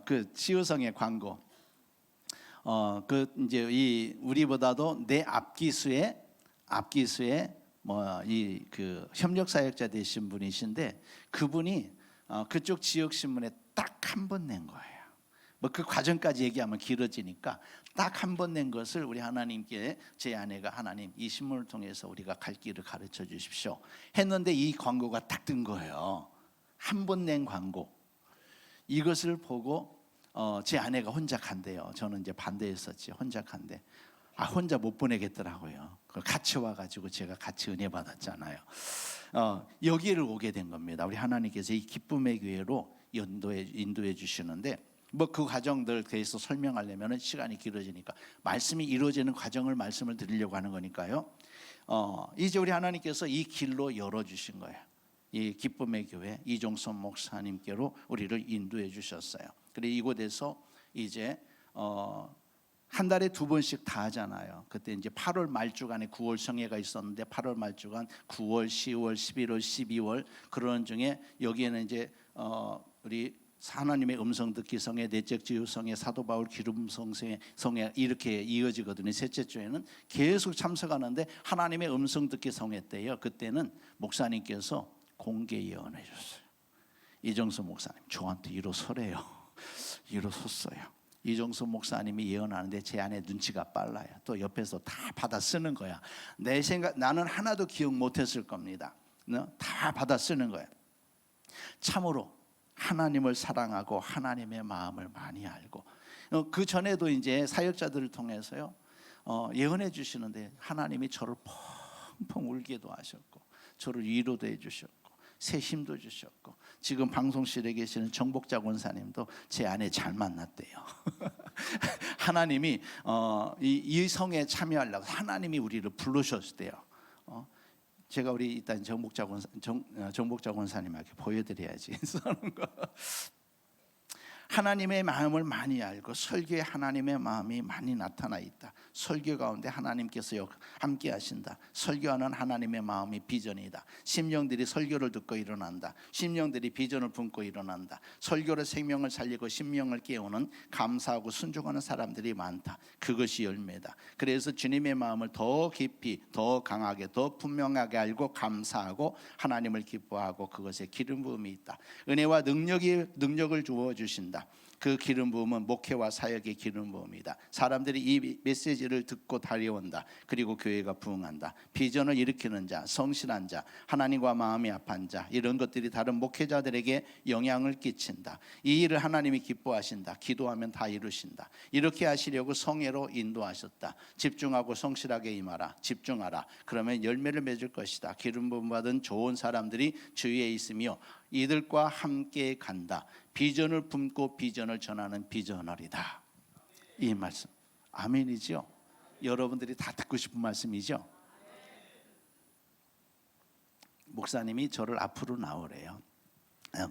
그 치유성의 광고, 그 이제 이 우리보다도 내 앞기수에 이 그 협력 사역자 되신 분이신데, 그분이 그쪽 지역 신문에 딱 한 번 낸 거예요. 뭐 그 과정까지 얘기하면 길어지니까 딱 한 번 낸 것을 우리 하나님께, 제 아내가 하나님, 이 신문을 통해서 우리가 갈 길을 가르쳐 주십시오 했는데, 이 광고가 딱 뜬 거예요. 한 번 낸 광고. 이것을 보고 제 아내가 혼자 간대요. 저는 이제 반대했었지. 혼자 간대. 혼자 못 보내겠더라고요. 같이 와가지고 제가 같이 은혜 받았잖아요. 여기를 오게 된 겁니다. 우리 하나님께서 이 기쁨의 교회로 인도해 주시는데, 뭐 그 과정들 대해서 설명하려면 시간이 길어지니까 말씀이 이루어지는 과정을 말씀을 드리려고 하는 거니까요. 이제 우리 하나님께서 이 길로 열어주신 거예요. 이 기쁨의 교회 이종선 목사님께로 우리를 인도해 주셨어요. 그리고 이곳에서 이제 한 달에 2번씩 다 하잖아요. 그때 이제 8월 말주간에 9월 성회가 있었는데, 8월 말주간 9월, 10월, 11월, 12월 그런 중에 여기에는 이제 우리 하나님의 음성 듣기 성회, 내적 지유 성회, 사도 바울 기름 성회 이렇게 이어지거든요. 셋째 주에는 계속 참석하는데, 하나님의 음성 듣기 성회 때요, 그때는 목사님께서 공개 예언해 줬어요. 이정수 목사님 저한테 일어서래요. 일어섰어요. 이종수 목사님이 예언하는데 제 안에 눈치가 빨라요. 또 옆에서 다 받아 쓰는 거야. 내 생각, 나는 하나도 기억 못했을 겁니다. 다 받아 쓰는 거야. 참으로 하나님을 사랑하고 하나님의 마음을 많이 알고, 그 전에도 이제 사역자들을 통해서요 예언해 주시는데 하나님이 저를 펑펑 울게도 하셨고, 저를 위로도 해주셨고, 새 힘도 주셨고, 지금 방송실에 계시는 정복자 권사님도 제 안에 잘 만났대요. 하나님이 이 성에 참여하려고 하나님이 우리를 부르셨대요. 제가 우리 일단 정복자 권사님에게 보여드려야지. 하나님의 마음을 많이 알고 설교에 하나님의 마음이 많이 나타나 있다. 설교 가운데 하나님께서 함께 하신다. 설교하는 하나님의 마음이 비전이다. 심령들이 설교를 듣고 일어난다. 심령들이 비전을 품고 일어난다. 설교로 생명을 살리고 심령을 깨우는 감사하고 순종하는 사람들이 많다. 그것이 열매다. 그래서 주님의 마음을 더 깊이, 더 강하게, 더 분명하게 알고 감사하고 하나님을 기뻐하고 그것에 기름 부음이 있다. 은혜와 능력을 주어 주신다. 그 기름 부음은 목회와 사역의 기름 부음이다. 사람들이 이 메시지를 듣고 달려온다. 그리고 교회가 부흥한다. 비전을 일으키는 자, 성실한 자, 하나님과 마음이 합한 자, 이런 것들이 다른 목회자들에게 영향을 끼친다. 이 일을 하나님이 기뻐하신다. 기도하면 다 이루신다. 이렇게 하시려고 성회로 인도하셨다. 집중하고 성실하게 임하라. 집중하라. 그러면 열매를 맺을 것이다. 기름 부음 받은 좋은 사람들이 주위에 있으며 이들과 함께 간다. 비전을 품고 비전을 전하는 비전널이다. 이 말씀 아멘이죠? 여러분들이 다 듣고 싶은 말씀이죠? 목사님이 저를 앞으로 나오래요.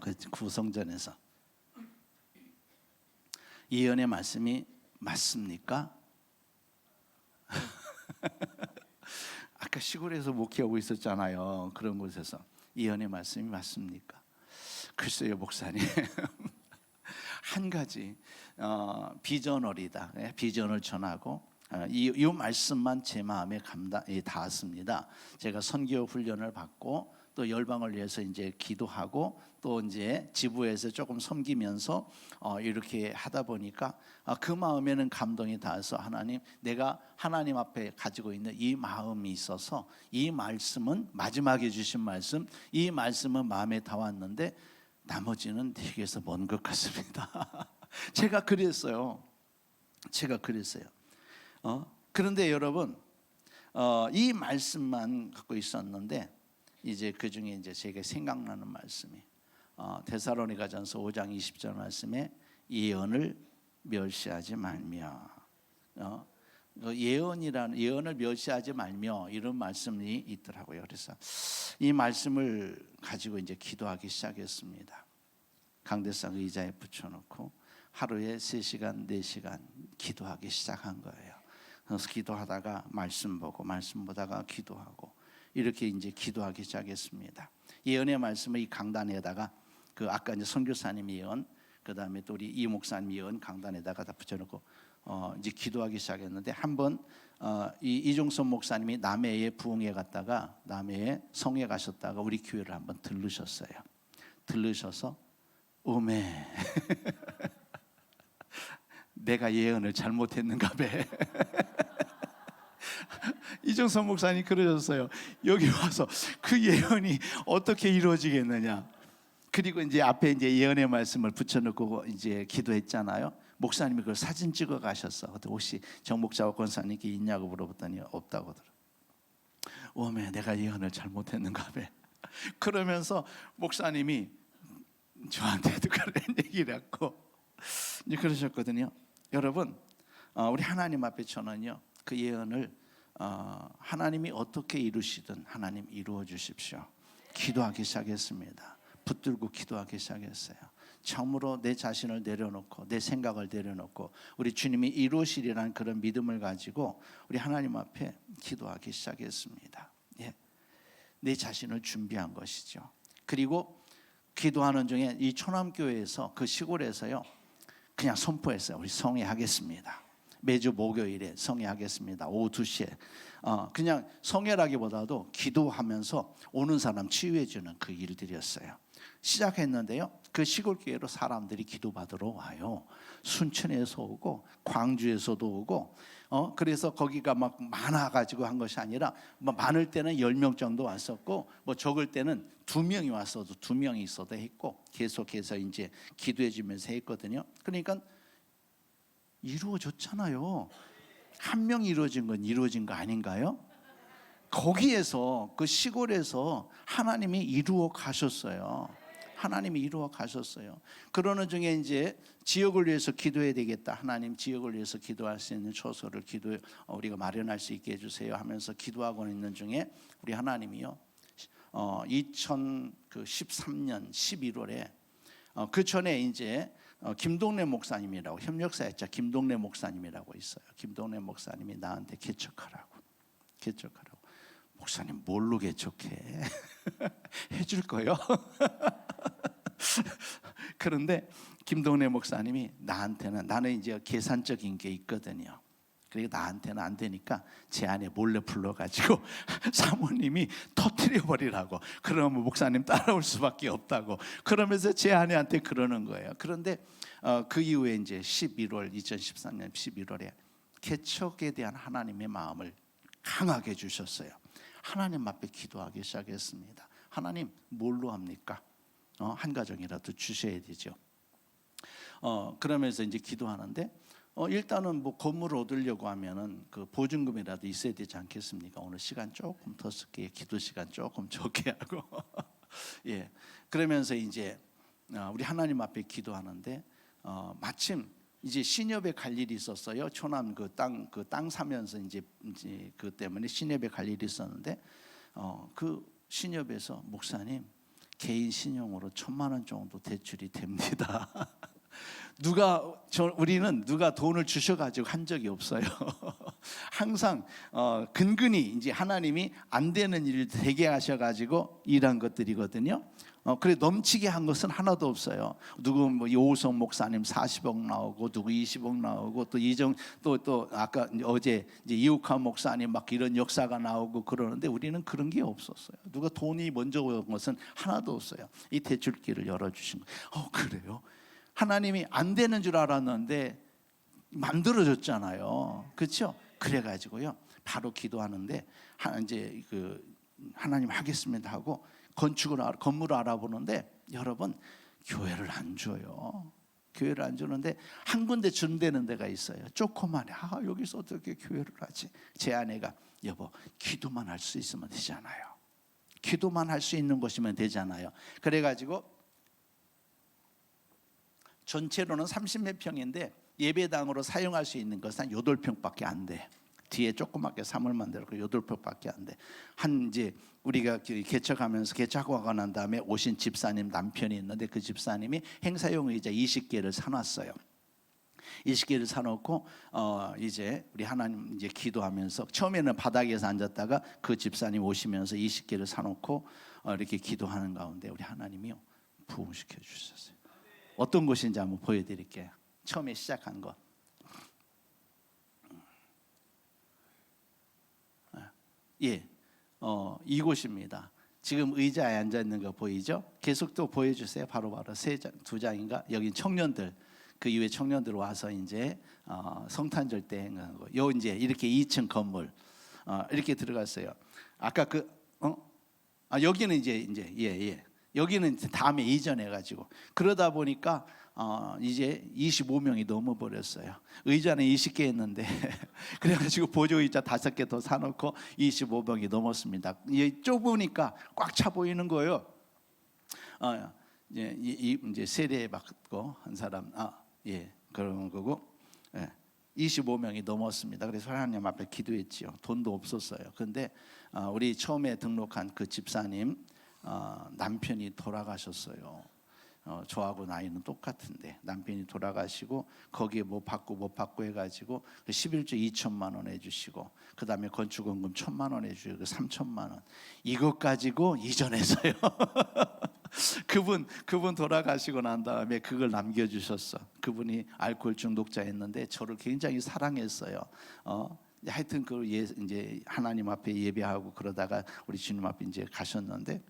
그 구성전에서 예언의 말씀이 맞습니까? 아까 시골에서 목회하고 있었잖아요. 그런 곳에서 예언의 말씀이 맞습니까? 글쎄요 목사님. 한 가지 비전얼이다. 비전을 전하고 이 말씀만 제 마음에 닿았습니다. 제가 선교 훈련을 받고 또 열방을 위해서 이제 기도하고 또 이제 지부에서 조금 섬기면서 이렇게 하다 보니까 그 마음에는 감동이 닿아서 하나님, 내가 하나님 앞에 가지고 있는 이 마음이 있어서 이 말씀은 마지막에 주신 말씀, 이 말씀은 마음에 닿았는데 나머지는 되게서 먼 것 같습니다. 제가 그랬어요. 그런데 여러분, 이 말씀만 갖고 있었는데 이제 그 중에 이제 제게 생각나는 말씀이 데살로니가전서 5장 20절 말씀에 예언을 멸시하지 말며, 예언을 멸시하지 말며 이런 말씀이 있더라고요. 그래서 이 말씀을 가지고 이제 기도하기 시작했습니다. 강대상 의자에 붙여놓고 하루에 3시간, 4시간 기도하기 시작한 거예요. 그래서 기도하다가 말씀 보고, 말씀 보다가 기도하고, 이렇게 이제 기도하기 시작했습니다. 예언의 말씀을 이 강단에다가 그 아까 이제 선교사님이 예언, 그 다음에 또 우리 이 목사님 예언 강단에다가 다 붙여놓고 이제 기도하기 시작했는데, 한번 이종선 목사님이 남해에 부흥회 갔다가 남해에 성회 가셨다가 우리 교회를 한번 들르셨어요. 들르셔서 오메 내가 예언을 잘못했는가 봐. 이종선 목사님 그러셨어요. 여기 와서 그 예언이 어떻게 이루어지겠느냐. 그리고 이제 앞에 이제 예언의 말씀을 붙여놓고 이제 기도했잖아요. 목사님이 그걸 사진 찍어 가셨어. 혹시 정목자 권사님께 있냐고 물어봤더니 없다고 하더라고요. 오메 내가 예언을 잘못했는가 봐. 그러면서 목사님이 저한테도 그런 얘기를 했고 이제 그러셨거든요. 여러분, 우리 하나님 앞에 저는요 그 예언을 하나님이 어떻게 이루시든 하나님 이루어 주십시오. 기도하기 시작했습니다. 붙들고 기도하기 시작했어요. 참으로 내 자신을 내려놓고 내 생각을 내려놓고 우리 주님이 이루시리라는 그런 믿음을 가지고 우리 하나님 앞에 기도하기 시작했습니다. 예. 내 자신을 준비한 것이죠. 그리고 기도하는 중에 이 초남교회에서 그 시골에서요 그냥 선포했어요. 우리 성회하겠습니다. 매주 목요일에 성회하겠습니다. 오후 2시에. 그냥 성회라기보다도 기도하면서 오는 사람 치유해주는 그 일들이었어요. 시작했는데요, 그 시골교회로 사람들이 기도받으러 와요. 순천에서 오고 광주에서도 오고, 그래서 거기가 막 많아가지고 한 것이 아니라 뭐 많을 때는 10명 정도 왔었고, 뭐 적을 때는 2명이 왔어도 2명이 있어도 했고, 계속해서 이제 기도해주면서 했거든요. 그러니까 이루어졌잖아요. 한 명이 이루어진 건 이루어진 거 아닌가요? 거기에서, 그 시골에서 하나님이 이루어 가셨어요. 하나님이 이루어 가셨어요. 그러는 중에 이제 지역을 위해서 기도해야 되겠다. 하나님, 지역을 위해서 기도할 수 있는 처소를 우리가 마련할 수 있게 해주세요 하면서 기도하고 있는 중에 우리 하나님이요, 2013년 11월에 그 전에 이제 김동래 목사님이라고, 협력사였죠. 김동래 목사님이라고 있어요. 김동래 목사님이 나한테 개척하라고. 목사님 뭘로 개척해? 해줄 거요? 그런데 김동래 목사님이 나한테는, 나는 이제 계산적인 게 있거든요. 그리고 나한테는 안 되니까 제 안에 몰래 불러가지고 사모님이 터뜨려 버리라고. 그러면 목사님 따라올 수밖에 없다고. 그러면서 제 아내한테 그러는 거예요. 그런데 그 이후에 이제 2013년 11월에 개척에 대한 하나님의 마음을 강하게 주셨어요. 하나님 앞에 기도하기 시작했습니다. 하나님 뭘로 합니까? 한 가정이라도 주셔야 되죠. 그러면서 이제 기도하는데, 일단은 뭐 건물을 얻으려고 하면은 그 보증금이라도 있어야 되지 않겠습니까? 오늘 시간 조금 더 쓸게요. 기도 시간 조금 적게 하고. 예. 그러면서 이제 우리 하나님 앞에 기도하는데, 마침 이제 신협에 갈 일이 있었어요. 초남 그 땅 사면서 이제 그 때문에 신협에 갈 일이 있었는데, 그 신협에서 목사님 개인 신용으로 1,000만 원 정도 대출이 됩니다. 우리는 누가 돈을 주셔가지고 한 적이 없어요. 항상 근근히 이제 하나님이 안 되는 일을 되게 하셔가지고 일한 것들이거든요. 그래 넘치게 한 것은 하나도 없어요. 누구 뭐 이호성 목사님 40억 나오고, 누구 20억 나오고, 또 아까 어제 이제 이욱한 목사님 막 이런 역사가 나오고 그러는데, 우리는 그런 게 없었어요. 누가 돈이 먼저 온 것은 하나도 없어요. 이 대출기를 열어주신 거예요. 그래요? 하나님이 안 되는 줄 알았는데 만들어졌잖아요. 그렇죠? 그래가지고요, 바로 기도하는데 이제 하나님 하겠습니다 하고 건물을 알아보는데, 여러분 교회를 안 줘요. 교회를 안 주는데 한 군데 준다는 데가 있어요. 조그만해. 여기서 어떻게 교회를 하지? 제 아내가, 여보 기도만 할 수 있으면 되잖아요. 기도만 할 수 있는 곳이면 되잖아요. 그래가지고 전체로는 30몇 평인데 예배당으로 사용할 수 있는 것은 한 8평밖에 안 돼. 뒤에 조그맣게 사물 만들고 8평밖에 안 돼. 이제 우리가 개척하면서 개척하고 난 다음에 오신 집사님 남편이 있는데, 그 집사님이 행사용 의자 20개를 사놨어요. 20개를 사놓고 이제 우리 하나님 이제 기도하면서, 처음에는 바닥에서 앉았다가 그 집사님 오시면서 20개를 사놓고 이렇게 기도하는 가운데 우리 하나님이요 부흥시켜 주셨어요. 어떤 곳인지 한번 보여드릴게요. 처음에 시작한 거. 예, 이곳입니다. 지금 의자에 앉아 있는 거 보이죠? 계속 또 보여주세요. 바로 두 장인가? 여기 청년들, 그 이후에 청년들 와서 이제 성탄절 때 요 이제 이렇게 2층 건물 이렇게 들어갔어요. 아까 여기는 이제 여기는 다음에 이전해 가지고, 그러다 보니까 이제 25명이 넘어 버렸어요. 의자는 20개 했는데 그래가지고 보조 의자 5개 더 사놓고 25명이 넘었습니다. 좁으니까 꽉 차 보이는 거예요. 이제 세례 받고 한 사람 그런 거고, 25명이 넘었습니다. 그래서 하나님 앞에 기도했지요. 돈도 없었어요. 근데 우리 처음에 등록한 그 집사님 남편이 돌아가셨어요. 저하고 나이는 똑같은데 남편이 돌아가시고, 거기에 뭐 받고 못 받고 해가지고 11조 2천만 원 해주시고, 그 다음에 건축원금 1,000만 원 해주시고 3천만 원, 이것 가지고 이전했어요. 그분 돌아가시고 난 다음에 그걸 남겨주셨어. 그분이 알코올 중독자였는데 저를 굉장히 사랑했어요. 하여튼 이제 하나님 앞에 예배하고 그러다가 우리 주님 앞에 이제 가셨는데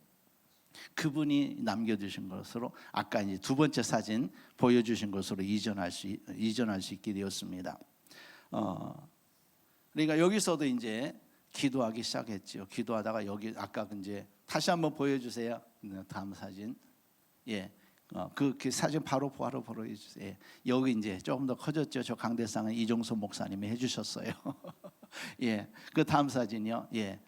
그분이 남겨주신 것으로 아까 이제 두 번째 사진 보여주신 것으로 이전할 수 있게 되었습니다. 그러니까 여기서도 이제 기도하기 시작했죠. 기도하다가 여기 아까 이제 다시 한번 보여주세요. 다음 사진. 예, 그 사진 바로 보여주세요. 예, 여기 이제 조금 더 커졌죠. 저 강대상은 이종소 목사님이 해주셨어요. 예, 그 다음 사진이요. 예,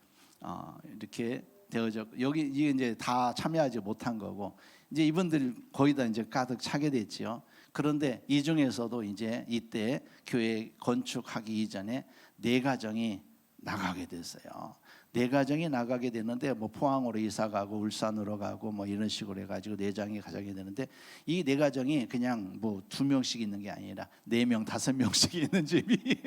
이렇게 되어져. 여기 이게 이제 다 참여하지 못한 거고 이제 이분들 거의 다 이제 가득 차게 됐죠. 그런데 이 중에서도 이제 이때 교회 건축하기 이전에 4가정이 나가게 됐어요. 4가정이 나가게 됐는데 뭐 포항으로 이사 가고 울산으로 가고 뭐 이런 식으로 해가지고 4장이 가게 되는데 이 4가정이 그냥 뭐 2명씩 있는 게 아니라 4명, 5명씩 있는 집이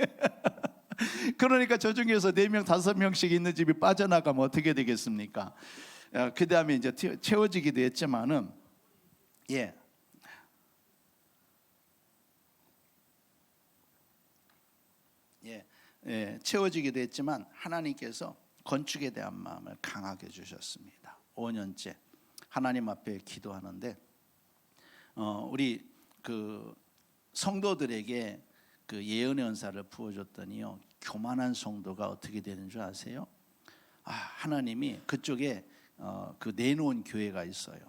그러니까 저 중에서 4명, 5명씩 있는 집이 빠져나가면 어떻게 되겠습니까? 그 다음에 이제 채워지기도 했지만은 채워지기도 했지만 하나님께서 건축에 대한 마음을 강하게 주셨습니다. 5년째 하나님 앞에 기도하는데 우리 그 성도들에게 그 예언의 은사를 부어줬더니요, 교만한 성도가 어떻게 되는 줄 아세요? 하나님이 그쪽에 그 내놓은 교회가 있어요.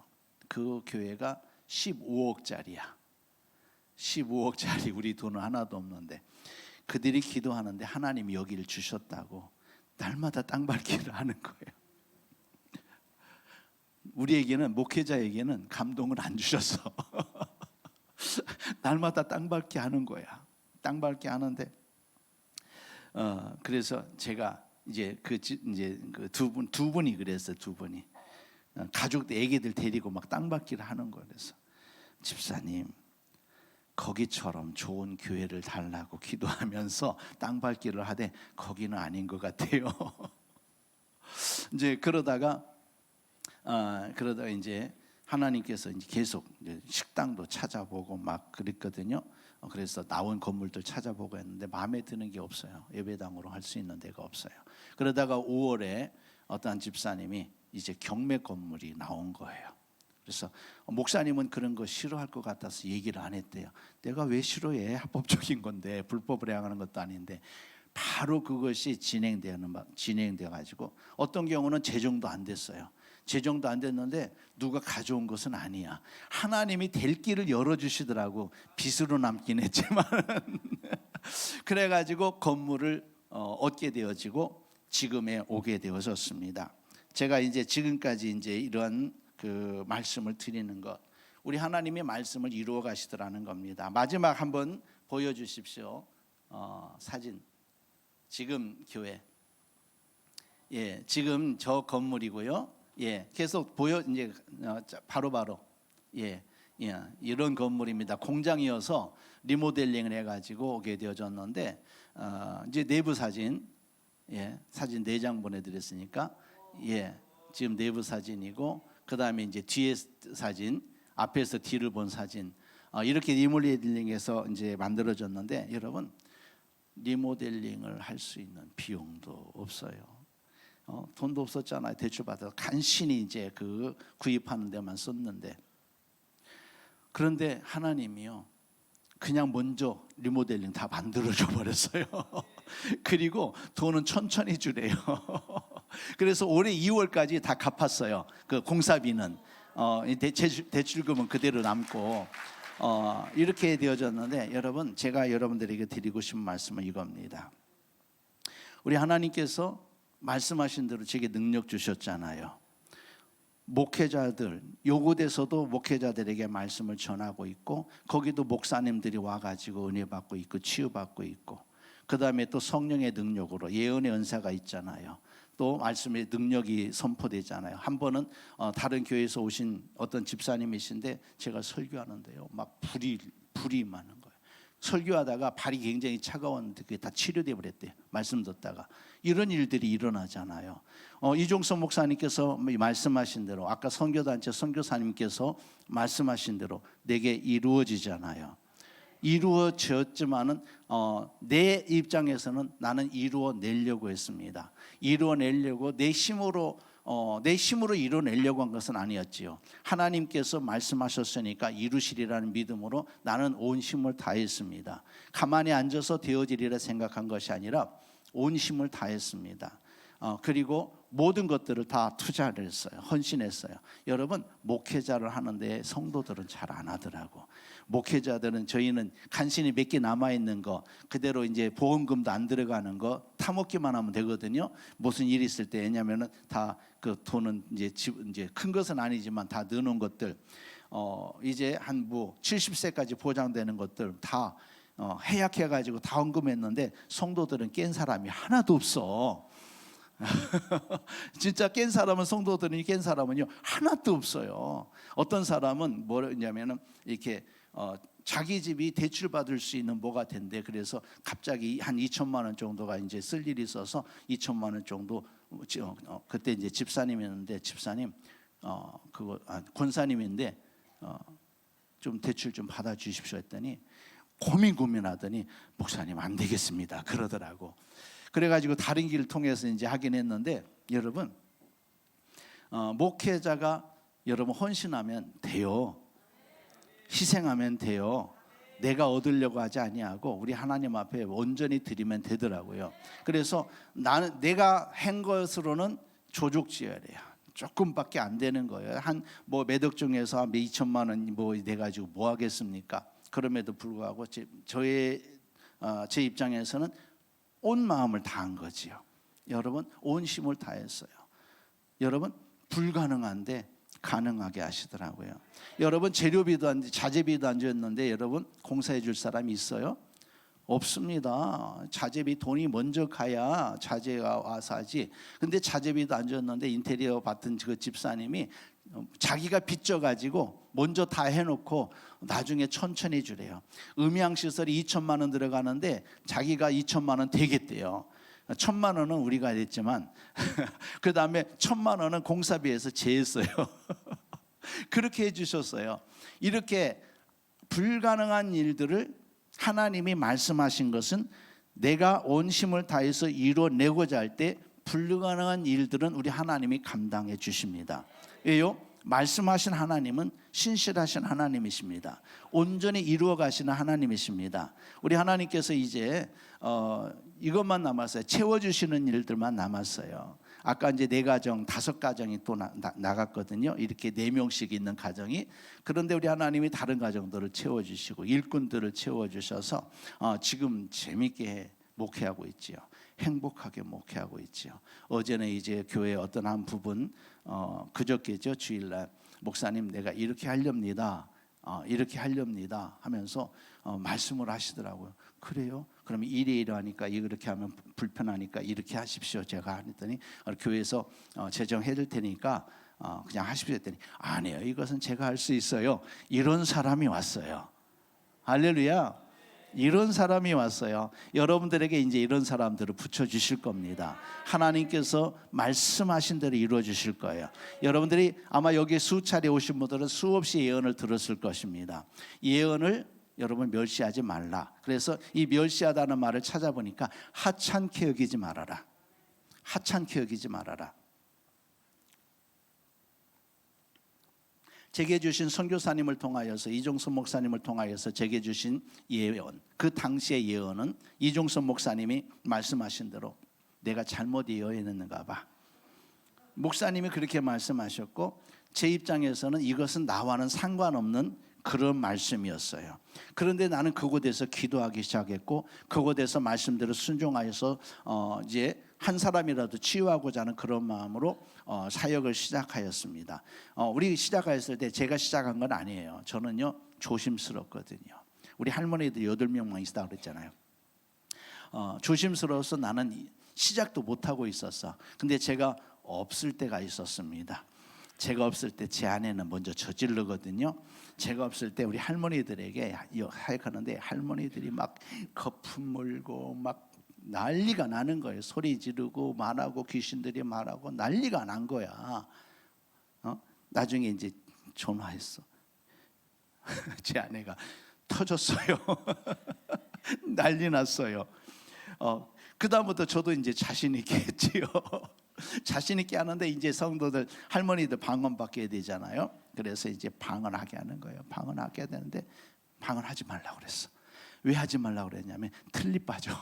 그 교회가 15억짜리야. 15억짜리 우리 돈은 하나도 없는데 그들이 기도하는데 하나님이 여기를 주셨다고 날마다 땅밟기를 하는 거예요. 우리에게는, 목회자에게는 감동을 안 주셨어. 날마다 땅밟기 하는 거야. 땅밟기 하는데 그래서 제가 이제 두 분이 그랬어요. 두 분이 가족들, 애기들 데리고 막 땅밟기를 하는 거예요. 그래서 집사님, 거기처럼 좋은 교회를 달라고 기도하면서 땅밟기를 하되 거기는 아닌 것 같아요. 이제 그러다가 이제 하나님께서 이제 계속 이제 식당도 찾아보고 막 그랬거든요. 그래서 나온 건물들 찾아보고 했는데 마음에 드는 게 없어요. 예배당으로 할 수 있는 데가 없어요. 그러다가 5월에 어떤 집사님이 이제 경매 건물이 나온 거예요. 그래서 목사님은 그런 거 싫어할 것 같아서 얘기를 안 했대요. 내가 왜 싫어해? 합법적인 건데, 불법을 행하는 것도 아닌데. 바로 그것이 진행돼 가지고 어떤 경우는 재정도 안 됐어요. 재정도 안 됐는데 누가 가져온 것은 아니야. 하나님이 될 길을 열어주시더라고. 빚으로 남긴 했지만 그래가지고 건물을 얻게 되어지고 지금에 오게 되어졌습니다. 제가 이제 지금까지 이제 이런 그 말씀을 드리는 것, 우리 하나님의 말씀을 이루어 가시더라는 겁니다. 마지막 한번 보여주십시오. 사진. 지금 교회. 예, 지금 저 건물이고요. 예, 계속 이제 바로 이런 건물입니다. 공장이어서 리모델링을 해가지고 오게 되어졌는데 이제 내부 사진, 사진 4장 보내드렸으니까 지금 내부 사진이고, 그 다음에 이제 뒤에 사진, 앞에서 뒤를 본 사진, 이렇게 리모델링해서 이제 만들어졌는데 여러분, 리모델링을 할 수 있는 비용도 없어요. 돈도 없었잖아요. 대출 받아서 간신히 이제 그 구입하는 데만 썼는데, 그런데 하나님이요, 그냥 먼저 리모델링 다 만들어줘 버렸어요. 그리고 돈은 천천히 주래요. 그래서 올해 2월까지 다 갚았어요. 그 공사비는 대출금은 그대로 남고 이렇게 되어졌는데, 여러분, 제가 여러분들에게 드리고 싶은 말씀은 이겁니다. 우리 하나님께서 말씀하신 대로 제게 능력 주셨잖아요. 목회자들, 요곳에서도 목회자들에게 말씀을 전하고 있고, 거기도 목사님들이 와가지고 은혜 받고 있고 치유받고 있고, 그 다음에 또 성령의 능력으로 예언의 은사가 있잖아요. 또 말씀의 능력이 선포되잖아요. 한 번은 다른 교회에서 오신 어떤 집사님이신데 제가 설교하는데요, 막 불이 많은 거예요. 설교하다가 발이 굉장히 차가웠는데 그게 다 치료돼 버렸대요. 말씀 듣다가. 이런 일들이 일어나잖아요. 이종석 목사님께서 말씀하신 대로, 아까 선교단체 선교사님께서 말씀하신 대로 내게 이루어지잖아요. 이루어졌지만은 내 입장에서는 나는 이루어내려고 했습니다. 이루어내려고 내 힘으로 이루어내려고 한 것은 아니었지요. 하나님께서 말씀하셨으니까 이루시리라는 믿음으로 나는 온 힘을 다했습니다. 가만히 앉아서 되어지리라 생각한 것이 아니라 온 힘을 다했습니다. 그리고 모든 것들을 다 투자를 했어요. 헌신했어요. 여러분, 목회자를 하는데 성도들은 잘 안 하더라고. 목회자들은 저희는 간신히 몇 개 남아있는 거 그대로 이제 보험금도 안 들어가는 거 타먹기만 하면 되거든요. 무슨 일이 있을 때. 왜냐면은 다 그 돈은 이제 큰 것은 아니지만 다 넣어놓은 것들, 이제 한 70세까지 보장되는 것들 다 해약해가지고 다 헌금했는데 성도들은 깬 사람이 하나도 없어. 진짜 깬 사람은, 성도들이 깬 사람은요 하나도 없어요. 어떤 사람은 뭐냐면은 이렇게 자기 집이 대출 받을 수 있는 뭐가 된대. 그래서 갑자기 한 2천만 원 정도가 이제 쓸 일이 있어서 2천만 원 정도, 그때 이제 집사님이었는데, 집사님 권사님인데 좀 대출 좀 받아 주십시오 했더니 고민하더니 목사님 안 되겠습니다 그러더라고. 그래가지고 다른 길을 통해서 이제 하긴 했는데, 여러분, 목회자가 여러분 헌신하면 돼요. 희생하면 돼요. 내가 얻으려고 하지 아니하고 우리 하나님 앞에 온전히 드리면 되더라고요. 그래서 나는 내가 한 것으로는 조족지혈이에요. 조금밖에 안 되는 거예요. 한 매덕 중에서 한 2천만 원 내 가지고 뭐 하겠습니까? 그럼에도 불구하고 제 입장에서는 온 마음을 다한 거지요. 여러분, 온 힘을 다했어요. 여러분, 불가능한데 가능하게 하시더라고요. 여러분, 재료비도 안, 자재비도 안 줬는데 여러분 공사해 줄 사람이 있어요? 없습니다. 자재비 돈이 먼저 가야 자재가 와서 하지. 근데 자재비도 안 줬는데 인테리어 받던 그 집사님이 자기가 빚져가지고 먼저 다 해놓고 나중에 천천히 주래요. 음향시설이 2천만 원 들어가는데 자기가 2천만 원 되겠대요. 1,000만 원은 우리가 냈지만 그 다음에 1,000만 원은 공사비에서 제했어요. 그렇게 해주셨어요. 이렇게 불가능한 일들을 하나님이 말씀하신 것은 내가 온 힘을 다해서 이루어내고자 할 때 불가능한 일들은 우리 하나님이 감당해 주십니다. 왜요? 말씀하신 하나님은 신실하신 하나님이십니다. 온전히 이루어 가시는 하나님이십니다. 우리 하나님께서 이제 이것만 남았어요. 채워주시는 일들만 남았어요. 아까 이제 4가정, 5가정이 또 나갔거든요. 이렇게 4명씩 있는 가정이. 그런데 우리 하나님이 다른 가정들을 채워주시고 일꾼들을 채워주셔서 지금 재밌게 목회하고 있지요. 행복하게 목회하고 있지요. 어제는 이제 교회 어떤 한 부분, 그저께죠, 주일날 목사님 내가 이렇게 하렵니다. 이렇게 하렵니다 하면서 말씀을 하시더라고요. 그래요? 그러면 이러하니까 이렇게 하면 불편하니까 이렇게 하십시오. 제가 했더니 교회에서 재정해 줄 테니까 그냥 하십시오 했더니 아니에요. 이것은 제가 할 수 있어요. 이런 사람이 왔어요. 할렐루야. 이런 사람이 왔어요. 여러분들에게 이제 이런 사람들을 붙여주실 겁니다. 하나님께서 말씀하신 대로 이루어주실 거예요. 여러분들이 아마 여기 수차례 오신 분들은 수없이 예언을 들었을 것입니다. 예언을 여러분 멸시하지 말라. 그래서 이 멸시하다는 말을 찾아보니까 하찮게 여기지 말아라. 하찮게 여기지 말아라. 제게 주신 선교사님을 통하여서, 이종선 목사님을 통하여서 제게 주신 예언, 그 당시의 예언은 이종선 목사님이 말씀하신 대로 내가 잘못 예언했는가 봐. 목사님이 그렇게 말씀하셨고 제 입장에서는 이것은 나와는 상관없는 그런 말씀이었어요. 그런데 나는 그곳에서 기도하기 시작했고 그곳에서 말씀대로 순종하여서 이제 한 사람이라도 치유하고자 하는 그런 마음으로 사역을 시작하였습니다. 우리 시작했을 때 제가 시작한 건 아니에요. 저는요 조심스럽거든요. 우리 할머니들 8명만 있다 그랬잖아요. 조심스러워서 나는 시작도 못하고 있었어. 근데 제가 없을 때가 있었습니다. 제가 없을 때 제 아내는 먼저 저지르거든요. 제가 없을 때 우리 할머니들에게 하여가는데 할머니들이 막 거품 물고 막 난리가 나는 거예요. 소리 지르고 말하고 귀신들이 말하고 난리가 난 거야. 나중에 이제 전화했어. 제 아내가 터졌어요. 난리 났어요. 그 다음부터 저도 이제 자신 있게 했지요. 자신 있게 하는데 이제 성도들 할머니들 방언받게 되잖아요. 그래서 이제 방언하게 하는 거예요. 방언하게 되는데 방언하지 말라고 그랬어. 왜 하지 말라고 그랬냐면 틀니 빠져.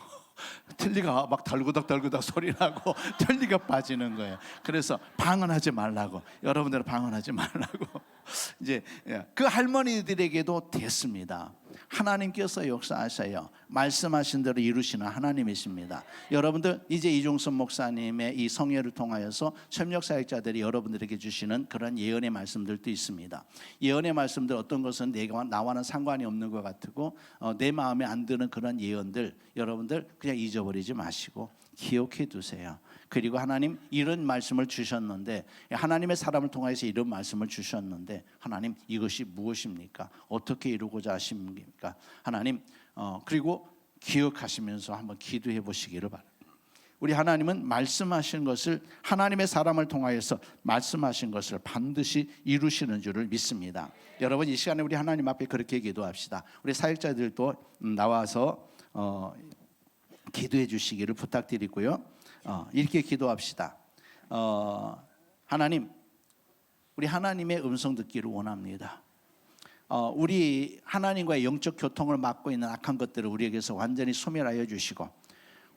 틀니가 막 덜구덕 소리 나고 틀니가 빠지는 거예요. 그래서 방언하지 말라고. 여러분들은 방언하지 말라고. 이제 그 할머니들에게도 됐습니다. 하나님께서 역사하셔요. 말씀하신 대로 이루시는 하나님이십니다. 여러분들 이제 이종선 목사님의 이 성회를 통하여서 협력사역자들이 여러분들에게 주시는 그런 예언의 말씀들도 있습니다. 예언의 말씀들 어떤 것은 나와는 상관이 없는 것 같고 내 마음에 안 드는 그런 예언들 여러분들 그냥 잊어버리지 마시고 기억해 두세요. 그리고 하나님 이런 말씀을 주셨는데 하나님의 사람을 통해서 이런 말씀을 주셨는데 하나님 이것이 무엇입니까? 어떻게 이루고자 하십니까? 하나님 그리고 기억하시면서 한번 기도해 보시기를 바랍니다. 우리 하나님은 말씀하신 것을 하나님의 사람을 통하여서 말씀하신 것을 반드시 이루시는 줄을 믿습니다. 여러분 이 시간에 우리 하나님 앞에 그렇게 기도합시다. 우리 사역자들도 나와서 기도해 주시기를 부탁드리고요. 이렇게 기도합시다. 하나님, 우리 하나님의 음성 듣기를 원합니다. 우리 하나님과의 영적 교통을 막고 있는 악한 것들을 우리에게서 완전히 소멸하여 주시고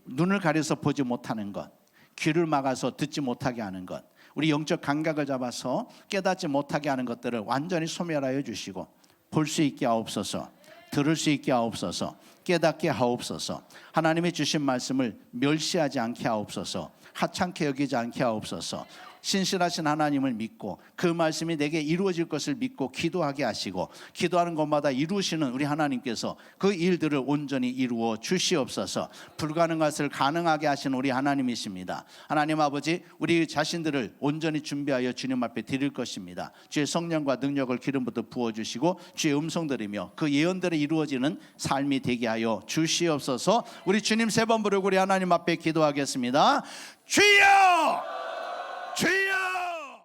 눈을 가려서 보지 못하는 것, 귀를 막아서 듣지 못하게 하는 것, 우리 영적 감각을 잡아서 깨닫지 못하게 하는 것들을 완전히 소멸하여 주시고 볼 수 있게 하옵소서, 들을 수 있게 하옵소서, 깨닫게 하옵소서. 하나님이 주신 말씀을 멸시하지 않게 하옵소서, 하찮게 여기지 않게 하옵소서. 신실하신 하나님을 믿고 그 말씀이 내게 이루어질 것을 믿고 기도하게 하시고 기도하는 것마다 이루시는 우리 하나님께서 그 일들을 온전히 이루어 주시옵소서. 불가능한 것을 가능하게 하시는 우리 하나님이십니다. 하나님 아버지, 우리 자신들을 온전히 준비하여 주님 앞에 드릴 것입니다. 주의 성령과 능력을 기름부터 부어주시고 주의 음성 들으며 그 예언들이 이루어지는 삶이 되게 하여 주시옵소서. 우리 주님 세 번 부르고 우리 하나님 앞에 기도하겠습니다. 주여! 주여!